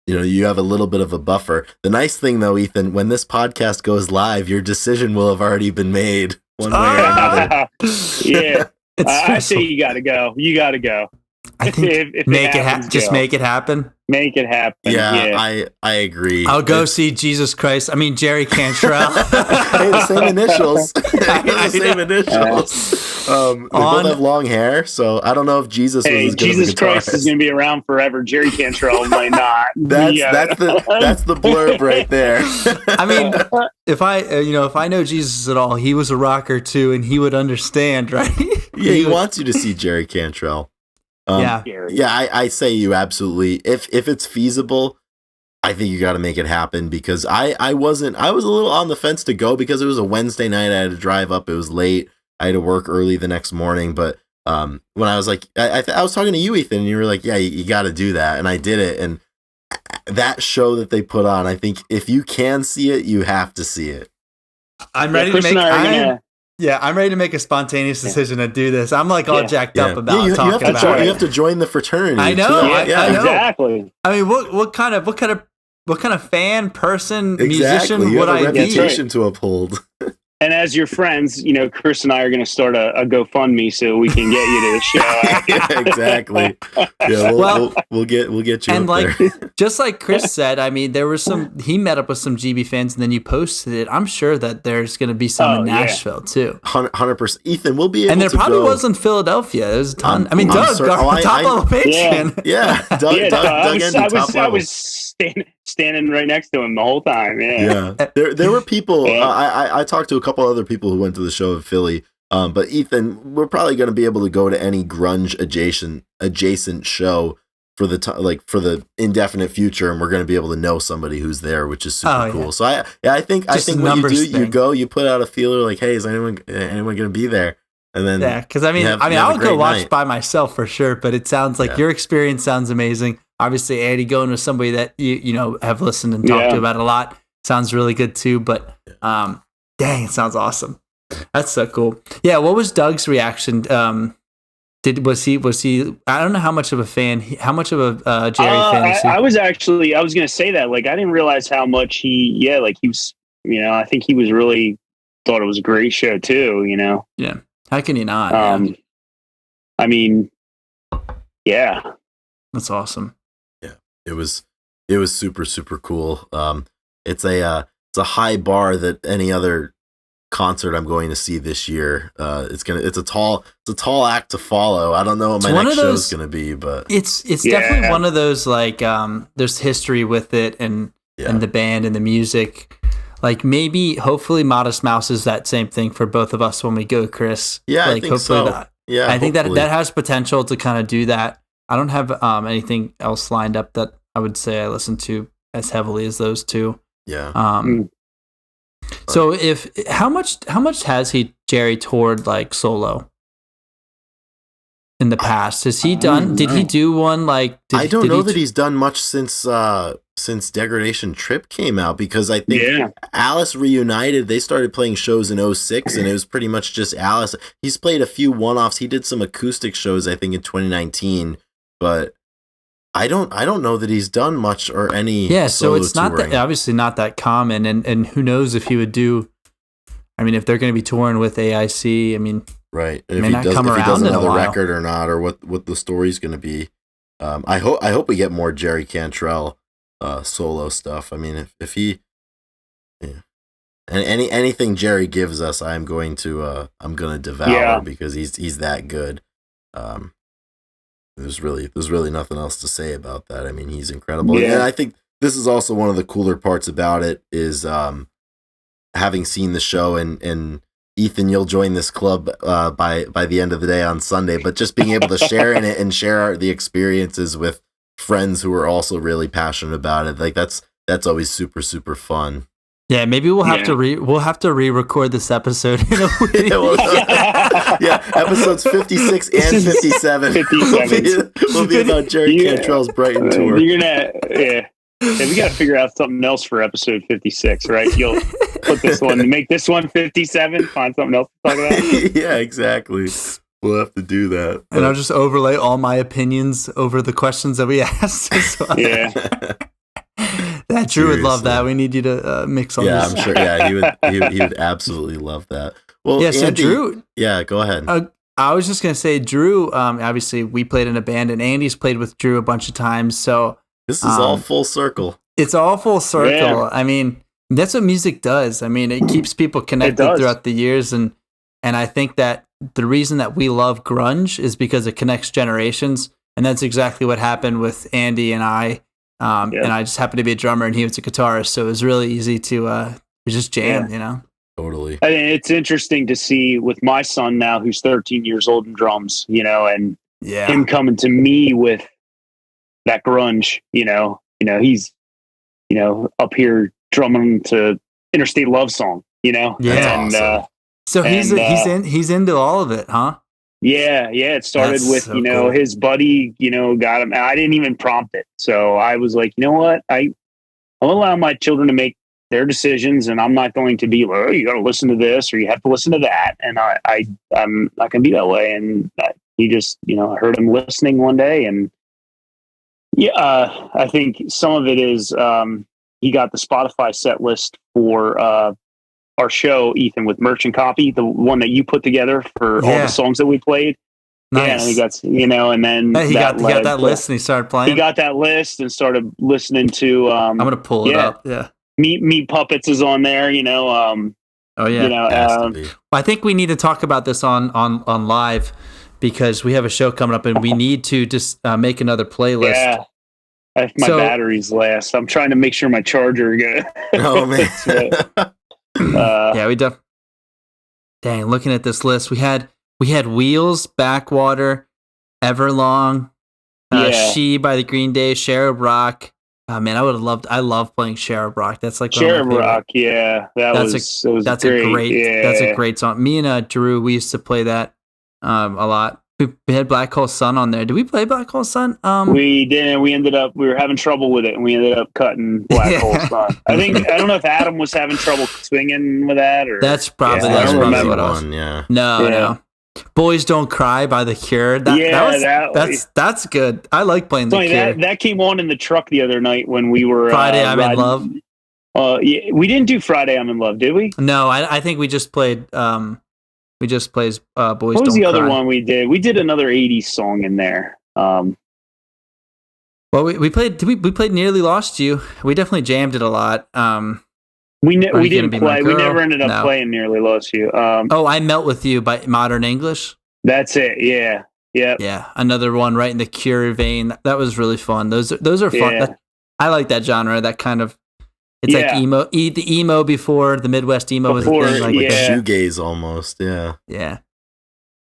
you have a little bit of a buffer. The nice thing, though, Ethan, when this podcast goes live, your decision will have already been made one way or another. Yeah. I say you got to go. You got to go. I think make it happen. Make it happen. Yeah. I agree. I'll go see Jesus Christ. Jerry Cantrell. The same initials. They both have long hair, so I don't know if Jesus was as good Jesus as a guitarist. Christ is going to be around forever. Jerry Cantrell might not. That's the blurb right there. If I know Jesus at all, he was a rocker too, and he would understand, right? He wants you to see Jerry Cantrell. I say you absolutely. If it's feasible, I think you got to make it happen, because I was a little on the fence to go because it was a Wednesday night. I had to drive up. It was late. I had to work early the next morning. But when I was like, I was talking to you, Ethan, and you were like, yeah, you got to do that, and I did it. And that show that they put on, I think if you can see it, you have to see it. I'm ready to make. I'm ready to make a spontaneous decision to do this. I'm all jacked up about talking about it. You have to join the fraternity. I know. I know. Exactly. What kind of fan, person, musician would I be? Reputation to uphold. And as your friends, Chris and I are going to start a GoFundMe so we can get you to the show. Exactly. Yeah, we'll get you. And up there. Just like Chris said, there was he met up with some GB fans, and then you posted it. I'm sure that there's going to be some in Nashville too. 100%. Ethan, we'll be able to. And there probably was in Philadelphia. There's a ton. Doug, top level patron. Yeah. Doug ended top level. I was standing right next to him the whole time. Yeah. There were people. Yeah. I talked to a couple other people who went to the show in Philly. But Ethan, we're probably going to be able to go to any grunge adjacent show for the indefinite future, and we're going to be able to know somebody who's there, which is super cool. Yeah. So I think what you do, you go, you put out a feeler like, hey, is anyone going to be there? And then because I mean, I'll go watch by myself for sure. But it sounds like your experience sounds amazing. Obviously, Andy, going with somebody that you know have listened and talked to about it a lot sounds really good too. But dang, it sounds awesome. That's so cool. Yeah, what was Doug's reaction? Was he? I don't know how much of a fan, how much of a Jerry fan is he? I was going to say that. Like, I didn't realize how much he was. You know, I think he was really thought it was a great show too. You know. Yeah. How can you not? I mean, yeah, that's awesome. Yeah, it was super super cool. It's a high bar that any other concert I'm going to see this year. It's a tall act to follow. I don't know what my next show is going to be, but it's definitely one of those like there's history with it and the band and the music. Like maybe hopefully Modest Mouse is that same thing for both of us when we go, Chris. Yeah, like, I think so. I think that has potential to kind of do that. I don't have anything else lined up that I would say I listen to as heavily as those two. Yeah. So how much has Jerry toured like solo in the past? Has he done? Did he do one like? I don't know that he's done much since Degradation Trip came out, because I think Alice reunited. They started playing shows in 2006, and it was pretty much just Alice. He's played a few one-offs. He did some acoustic shows, I think, in 2019, but I don't know that he's done much or any. Yeah, so it's touring. not that, obviously not that common, and who knows if he would do. I mean, if they're going to be touring with AIC, I mean, right? If he does another record or not, or what the story's going to be. I hope we get more Jerry Cantrell solo stuff. I mean, if he, and anything Jerry gives us, I'm going to devour because he's that good. There's really nothing else to say about that. I mean, he's incredible. Yeah. And I think this is also one of the cooler parts about it is having seen the show, and Ethan, you'll join this club by the end of the day on Sunday, but just being able to share in it and share the experiences with friends who are also really passionate about it. Like that's always super, super fun. Yeah, maybe we'll have to re-record this episode in a week. Episodes 56 and 57 will be about Jerry Cantrell's Brighten tour. You're gonna, we got to figure out something else for episode 56, right? You'll put this one, make this one 57, find something else to talk about. Yeah, exactly. We'll have to do that. And I'll just overlay all my opinions over the questions that we asked as well. Yeah. That Drew would love that. We need you to mix on this. Yeah, I'm sure. Yeah, he would absolutely love that. Well, yeah, so Andy, Drew. Yeah, go ahead. I was just gonna say, Drew. Obviously, we played in a band, and Andy's played with Drew a bunch of times. So this is all full circle. It's all full circle. Yeah. I mean, that's what music does. I mean, it keeps people connected throughout the years, and I think that the reason that we love grunge is because it connects generations, and that's exactly what happened with Andy and I. And I just happened to be a drummer, and he was a guitarist, so it was really easy to just jam, you know. Totally. I mean, it's interesting to see with my son now, who's 13 years old in drums, you know, and him coming to me with that grunge, you know, he's, you know, up here drumming to Interstate Love Song, you know. Yeah. And awesome. So he's into all of it, huh? Yeah. It started with, so cool. His buddy, got him. I didn't even prompt it. So I was like, you know what? I'll allow my children to make their decisions, and I'm not going to be like, oh, you got to listen to this or you have to listen to that. And I'm not going to be that way. And he just, I heard him listening one day, and I think some of it is he got the Spotify set list for our show, Ethan, with Merchant Copy, the one that you put together for all the songs that we played. Nice. Yeah, and he got, and then he got that list and he started playing. He got that list and started listening to. I'm gonna pull it up. Yeah, Meat Puppets is on there. Oh yeah. I think we need to talk about this on live because we have a show coming up and we need to just make another playlist. My batteries last. I'm trying to make sure my charger goes. Oh man. Yeah, dang, looking at this list, we had Wheels, Backwater, Everlong, She by the Green Day, Cherub Rock. Man, I love playing Cherub Rock. That's like Cherub Rock. Yeah, that's a great song. Me and Drew, we used to play that a lot. We had Black Hole Sun on there. Did we play Black Hole Sun? We didn't. We were having trouble with it, and we ended up cutting Black Hole Sun. I don't know if Adam was having trouble swinging with that, or that's probably what it was. Yeah. No. Boys Don't Cry by The Cure. That's good. I like playing The Cure. That came on in the truck the other night when we were Friday I'm in Love. We didn't do Friday I'm in Love, did we? No, I think we just played Boys Don't Cry. What was the other one we did? We did another 80s song in there. Well, we played Nearly Lost You. We definitely jammed it a lot. We didn't play. We never ended up playing Nearly Lost You. I Melt With You by Modern English. That's it. Yeah. Yeah. Yeah. Another one right in the Cure vein. That was really fun. Those are fun. Yeah. I like that genre. That kind of, it's like emo, the emo before the Midwest emo was a thing. Like shoegaze almost. Yeah. Yeah.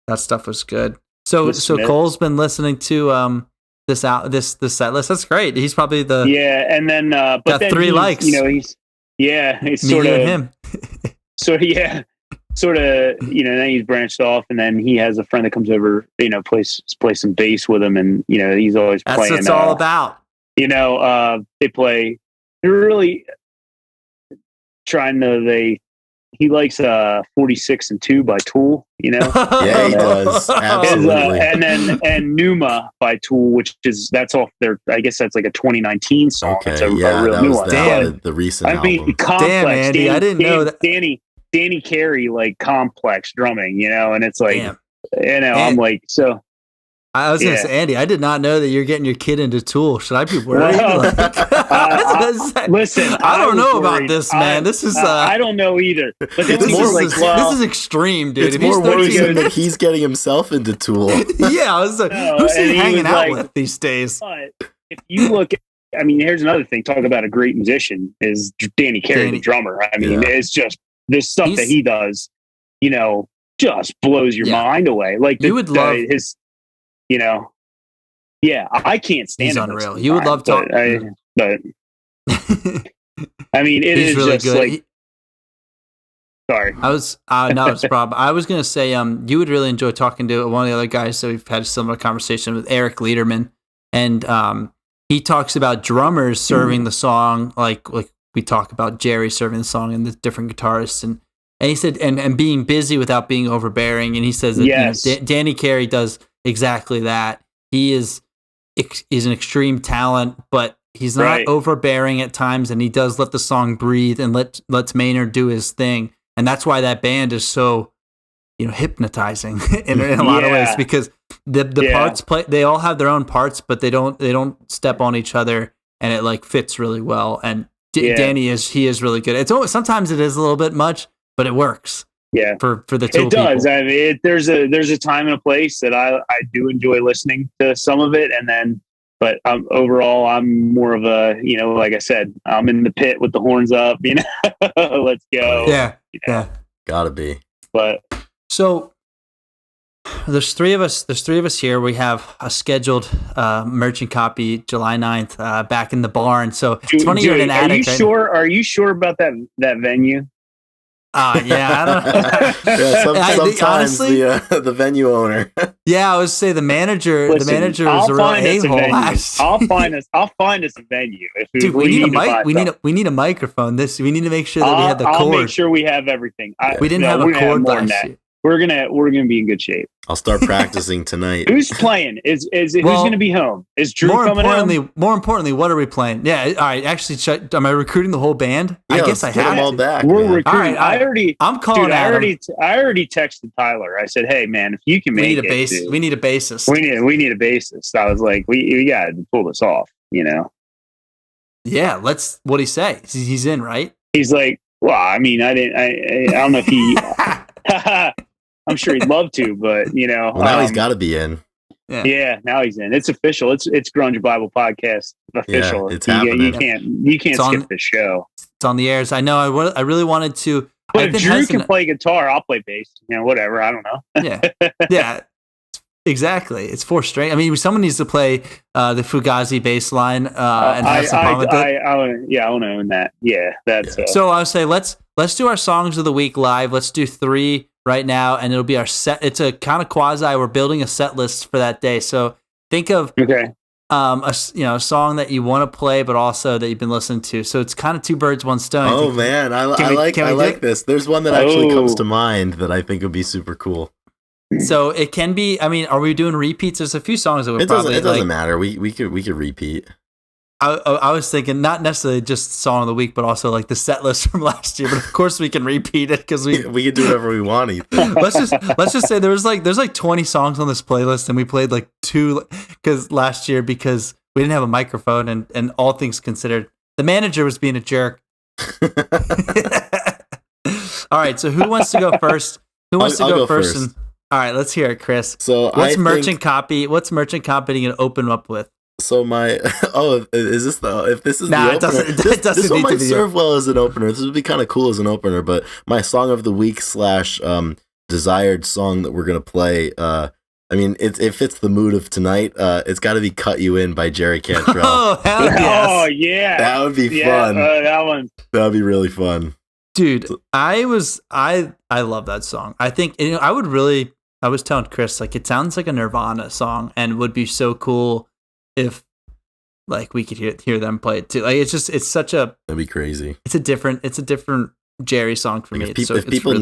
That stuff was good. So Cole's been listening to this set list. That's great. He's probably and then but got then 3 likes. It's sort of him. Then he's branched off, and then he has a friend that comes over, plays some bass with him, and he's always playing. That's what it's all about. They play. They're really trying to. He likes 46 and 2 by Tool. Yeah, he does. Absolutely. and Numa by Tool, that's off their. I guess that's like a 2019 song. Okay, it's a real new one. Damn, the recent album. Complex. Damn, Andy, I didn't know that. Danny Kerry, like complex drumming, and it's like, I'm like, so. I was going to say, Andy, I did not know that you're getting your kid into Tool. Should I be worried? Listen, I don't know about this, man. This is I don't know either. But this is extreme, dude. It's more worrisome that he's getting himself into Tool. Yeah, I was like, who's he hanging out with these days? But if you look at, here's another thing. Talk about a great musician is Danny Kerry, the drummer. It's just this stuff that he does, just blows your mind away. Like you would love his. I can't stand He's it. Unreal. You would love talking. But it is really just good. like. Sorry. No, it's a problem. I was going to say, you would really enjoy talking to one of the other guys. So we've had a similar conversation with Eric Lederman, and he talks about drummers serving the song, like we talk about Jerry serving the song and the different guitarists, and he said, and being busy without being overbearing. And he says that Danny Kerry does exactly that. He is an extreme talent, but he's not overbearing at times, and he does let the song breathe and lets Maynard do his thing. And that's why that band is so, hypnotizing in a lot of ways, because the parts play. They all have their own parts, but they don't step on each other, and it like fits really well. And Danny is really good. Sometimes it is a little bit much, but it works. Yeah, for the Tool it does. People. There's a time and a place that I do enjoy listening to some of it, but overall I'm more of a like I said, I'm in the pit with the horns up. Let's go. Yeah, gotta be. But so there's 3 of us. There's 3 of us here. We have a scheduled merchant copy July 9th back in the barn. So it's funny you're in an attic. Are you sure about that venue? I don't know. Sometimes honestly, the venue owner. Yeah, I would say the manager. Listen, the manager was a real a-hole. I'll find us a venue. Dude, we need a mic. We need a microphone. We need to make sure that we have the cord. I'll make sure we have everything. We didn't have a cord last year. We're gonna be in good shape. I'll start practicing tonight. Who's playing? Who's gonna be home? Is Drew coming home? More importantly, what are we playing? Yeah, all right. Actually, am I recruiting the whole band? Yeah, I guess I have them all back. We're recruiting. All right, I'm calling. I already texted Tyler. I said, "Hey, man, if you can make it, we need a bassist. We need a bassist." I was like, "We got to pull this off," Yeah, what'd he say? He's in, right? He's like, "Well, I don't know if he." I'm sure he'd love to, but well, now he's got to be in. Yeah, now he's in. It's official. It's Grunge Bible Podcast official. Yeah, it's happening. You can't skip the show. It's on the airs. I know. I really wanted to. But if Drew can play guitar, I'll play bass. Whatever. I don't know. Yeah. Exactly. It's 4 string. I mean, someone needs to play the Fugazi bass line and have some fun with it. I want to own that. Yeah, that's. So I would say let's do our songs of the week live. Let's do 3 right now, and it'll be our set. It's a kind of quasi. We're building a set list for that day. So think of a song that you want to play, but also that you've been listening to. So it's kind of 2 birds, 1 stone. Oh man, I like this. There's one that actually comes to mind that I think would be super cool. So it can be. I mean, are we doing repeats? There's a few songs that we're probably. It doesn't matter. We could repeat. I was thinking not necessarily just song of the week, but also like the set list from last year. But of course, we can repeat it because we can do whatever we want. Ethan. let's just say there's like 20 songs on this playlist, and we played like 2 because last year because we didn't have a microphone, and all things considered, the manager was being a jerk. All right, so who wants to go first? Who wants to go first? And, all right, let's hear it, Chris. So what's merchant copy going to open up with? So is this if this is the opener? It doesn't this one might serve well as an opener. This would be kind of cool as an opener. But my song of the week / desired song that we're gonna play. I mean, it fits the mood of tonight. It's got to be "Cut You In" by Jerry Cantrell. Oh hell yes! Oh yeah, that would be fun. That one. That would be really fun, dude. I love that song. I think I was telling Chris, like, it sounds like a Nirvana song and would be so cool if like we could hear them play it too. Like that'd be crazy. It's a different Jerry song for me. If people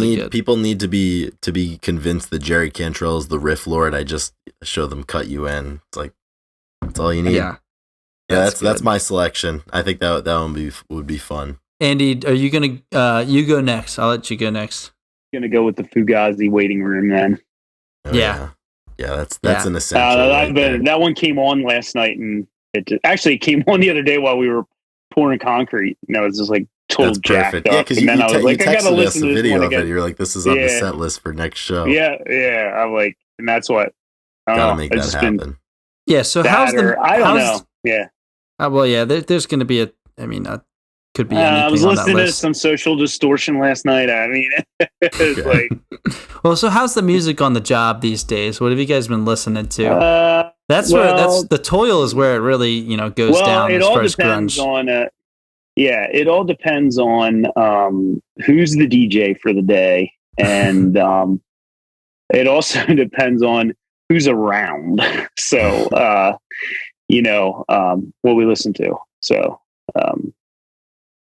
need to be convinced that Jerry Cantrell is the riff lord, I just show them "Cut You In." It's like that's all you need. Yeah. That's my selection. I think that one would be fun. Andy, are you gonna you go next? I'll let you go next. I'm gonna go with the Fugazi Waiting Room then. Oh, yeah, that's an essential. That one came on last night, and it came on the other day while we were pouring concrete. It's just like total jacked up. Yeah, because you texted us a video of it. You're like, this is on the set list for next show. Yeah. I'm like, and that's what. Gotta make that happen. Yeah. So I don't know. Yeah. Well, yeah. There's going to be could be anything. I was on listening that to list. some Social Distortion last night. I mean, it's like. Well, so how's the music on the job these days? What have you guys been listening to? That's the toil is where it really goes down as far as grunge. It all depends on who's the DJ for the day, and it also depends on who's around. So what we listen to. So.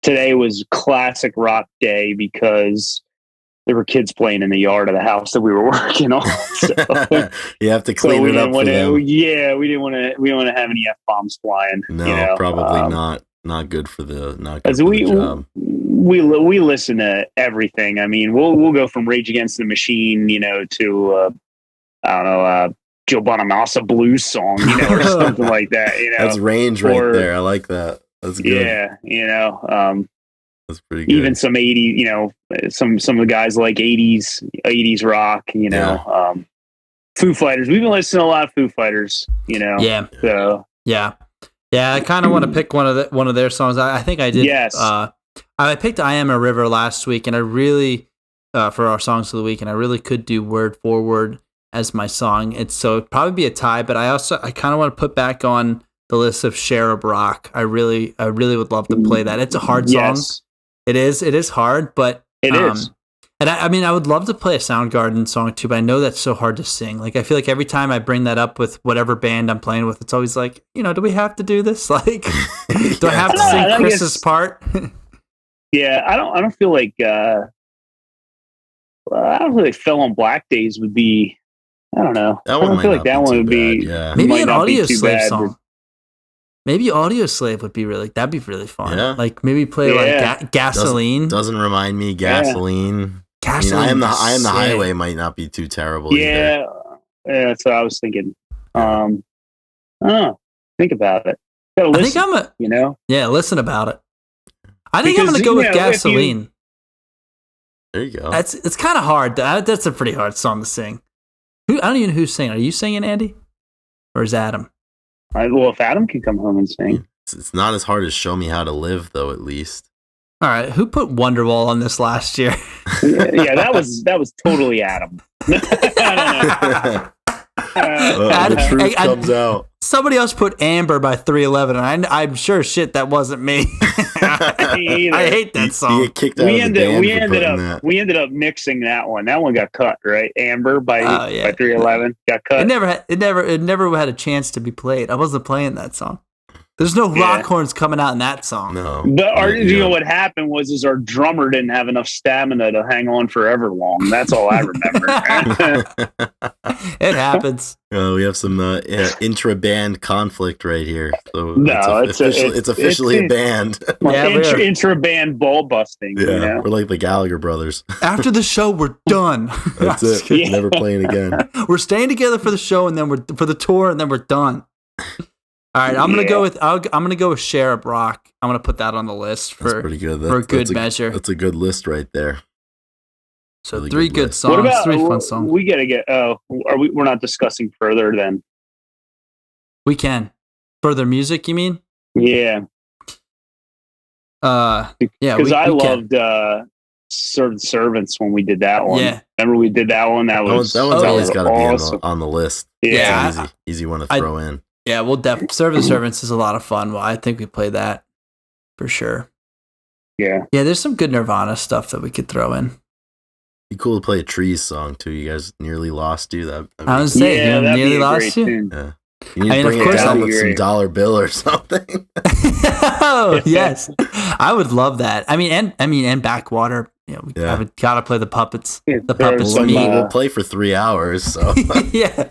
Today was classic rock day because there were kids playing in the yard of the house that we were working on. So, you have to clean it up for them. Yeah, we didn't want to have any F-bombs flying. No, probably not. Not good for the job. We listen to everything. I mean, we'll go from Rage Against the Machine, to I don't know, Joe Bonamassa blues song, or something like that. That's range right there. I like that. That's good. Yeah, that's pretty good. Even some 80s, some of the guys like 80s rock, Foo Fighters. We've been listening to a lot of Foo Fighters, Yeah. So yeah. I kind of want to pick one of their songs. I think I did. Yes. I picked "I Am a River" last week, and I really for our songs of the week, and I really could do "Word for Word" as my song. It'd probably be a tie, but I kind of want to put back on the list of Cherub Rock. I really would love to play that. It's a hard song. Yes. It is hard, but it is. And I would love to play a Soundgarden song too, but I know that's so hard to sing. Like, I feel like every time I bring that up with whatever band I'm playing with, it's always like, do we have to do this? Like, do I have to sing Chris's part? Yeah, I don't feel like "Fell on Black Days" would be. I don't know. That one I don't feel like that one would be. Yeah. Maybe an Audio Slave song. Maybe Audio Slave would be that'd be really fun. Yeah. Like maybe play like Gasoline. Doesn't remind me Gasoline. Gasoline. I am the highway might not be too terrible. Yeah. Yeah, that's what I was thinking. I don't know. Think about it. Listen, I think yeah, listen about it. I think I'm gonna go with Gasoline. There you go. It's kind of hard. That's a pretty hard song to sing. I don't even know who's singing. Are you singing, Andy? or is Adam? Well, if Adam can come home and sing. It's not as hard as Show Me How to Live, though, at least. All right, who put Wonderwall on this last year? Yeah, that was totally Adam. I don't know. The truth comes out. Somebody else put Amber by 311, and I'm sure shit that wasn't me. I hate that song. You get kicked out of the band for putting that. We ended up mixing that one. That one got cut, right? Amber by 311 got cut. It never had a chance to be played. I wasn't playing that song. There's no rock horns coming out in that song. No. You know what happened was our drummer didn't have enough stamina to hang on forever long. That's all I remember. It happens. We have some intra-band conflict right here. So no, it's officially a band. Intra-band ball busting. Yeah, you know? we're like the Gallagher brothers. After the show, we're done. That's it. Yeah. Never playing again. We're staying together for the show, and then for the tour, and then we're done. All right, I'm gonna go with Share Up Rock. I'm gonna put that on the list for pretty good. For a good measure. That's a good list right there. So really 3 good songs, what about, 3 fun songs. We gotta get. We're not discussing further then. We can further music. You mean? Yeah. Yeah. Because I loved Served Servants when we did that one. Yeah. Remember we did that one? That one's always got to awesome. be on the list. Yeah. It's easy one to throw in. Yeah, we'll definitely Serve the Servants is a lot of fun. Well, I think we play that for sure. Yeah. Yeah, there's some good Nirvana stuff that we could throw in. Be cool to play a Trees song too. You guys nearly lost you. I was saying, nearly lost you. Yeah. You need to bring it down with some dollar bill or something. Oh yes, I would love that. And Backwater. You know, we gotta play the puppets. The puppets. We'll play for 3 hours. So yeah.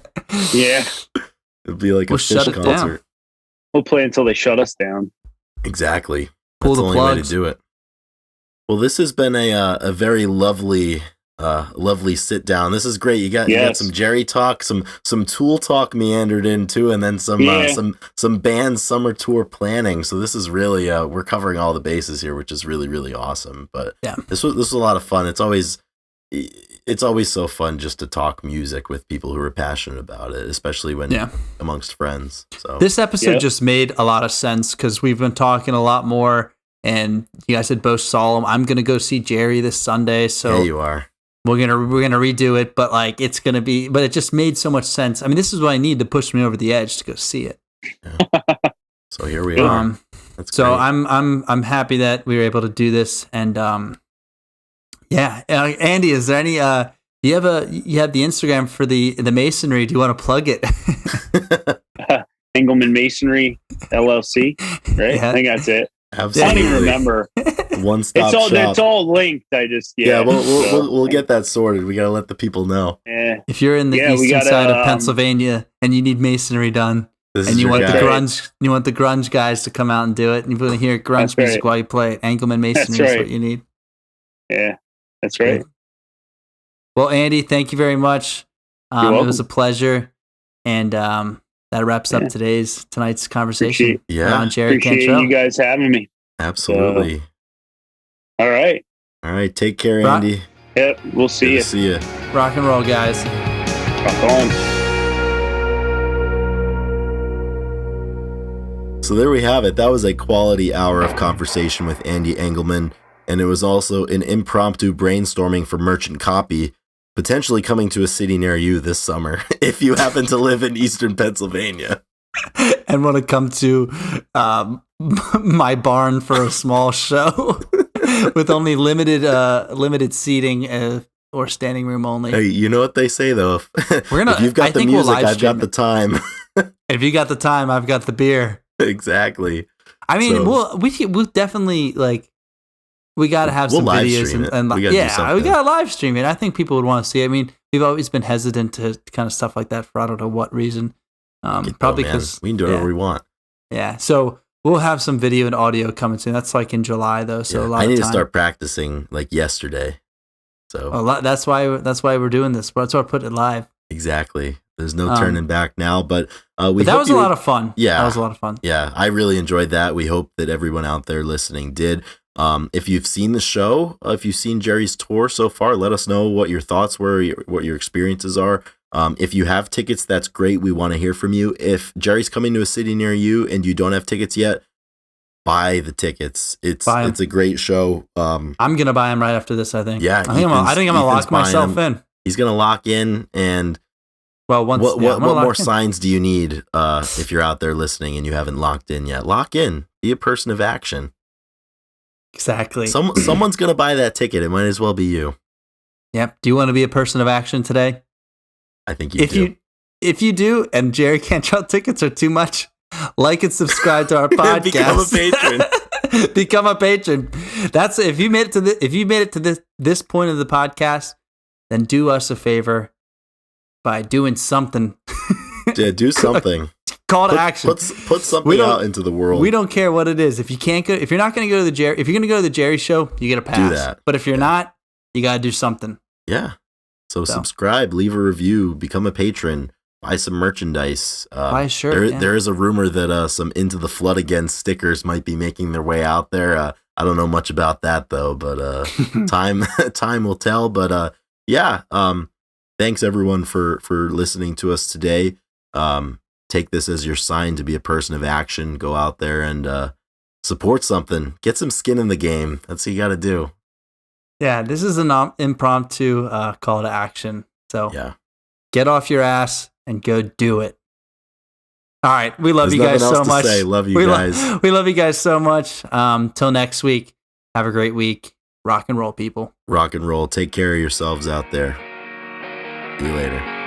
It'd be like a Fish concert. Down. We'll play until they shut us down. Exactly. Pull That's the the only way plugs. to do it. Well, this has been a very lovely sit down. This is great. You got some Jerry talk, some Tool talk meandered in too, and then some band summer tour planning. So this is really we're covering all the bases here, which is really, really awesome. But this was a lot of fun. It's always so fun just to talk music with people who are passionate about it, especially when amongst friends. So this episode just made a lot of sense because we've been talking a lot more, and you guys had both saw him. I'm gonna go see Jerry this Sunday, so yeah, you are. We're gonna redo it, but but it just made so much sense. I mean, this is what I need to push me over the edge to go see it. Yeah. So here we are. That's so great. I'm happy that we were able to do this, and Andy, is there any you have the Instagram for the masonry? Do you want to plug it? Engelman Masonry LLC, right? Yeah. I think that's it. Absolutely. I don't even remember. One stop shop. It's all linked. We'll get that sorted. We gotta let the people know. Yeah. If you're in the eastern side of Pennsylvania and you need masonry done, and you want the grunge guys to come out and do it, and you want to hear grunge music while you play it, Engelman Masonry is what you need. Yeah, that's right. Well, Andy, thank you very much. It was a pleasure, and that wraps up tonight's conversation. On Jerry Cantrell. You guys having me. Absolutely. All right. Take care, Andy. Yep. We'll see you. See you. Rock and roll, guys. Rock on. So there we have it. That was a quality hour of conversation with Andy Engleman, and it was also an impromptu brainstorming for merchant copy, potentially coming to a city near you this summer, if you happen to live in eastern Pennsylvania. And want to come to my barn for a small show with only limited seating or standing room only. Hey, you know what they say though? If you've got the music, I've got the time. If you got the time, I've got the beer. Exactly. I mean, we'll definitely we got to have some videos and we got to live stream it. I think people would want to see it. I mean, we've always been hesitant to kind of stuff like that for I don't know what reason. Probably because we can do whatever we want. Yeah, so we'll have some video and audio coming soon. That's in July though, so a lot. I need to start practicing yesterday. So that's why we're doing this. That's why I put it live. Exactly. There's no turning back now, but that was a lot of fun. Yeah, that was a lot of fun. Yeah, I really enjoyed that. We hope that everyone out there listening did. If you've seen the show, if you've seen Jerry's tour so far, let us know what your thoughts were, what your experiences are. If you have tickets, that's great. We want to hear from you. If Jerry's coming to a city near you and you don't have tickets yet, buy the tickets. It's a great show. I'm gonna buy them right after this. I think. Yeah, I think I'm gonna lock myself in. He's gonna lock in, and well, what more signs do you need if you're out there listening and you haven't locked in yet? Lock in. Be a person of action. Exactly. Someone's gonna buy that ticket. It might as well be you. Yep. Do you want to be a person of action today? I think you do. If you do, and Jerry Cantrell tickets are too much, like and subscribe to our podcast. Become a patron. Become a patron. That's if you made it to this point of the podcast, then do us a favor by doing something. Yeah, do something. Call to action. Put something out into the world. We don't care what it is. If you can't go, if you're not going to go to the Jerry, if you're going to go to the Jerry show, you get a pass. Do that. But if you're not, you got to do something. Yeah. So subscribe, leave a review, become a patron, buy some merchandise. Buy a shirt. There is a rumor that some Into the Flood Again stickers might be making their way out there. I don't know much about that though, but time will tell. But thanks everyone for listening to us today. Take this as your sign to be a person of action. Go out there and support something. Get some skin in the game. That's what you got to do. Yeah, this is an impromptu call to action. So get off your ass and go do it. All right. We love you guys so much. Love you guys. We love you guys so much. Till next week. Have a great week. Rock and roll, people. Rock and roll. Take care of yourselves out there. See you later.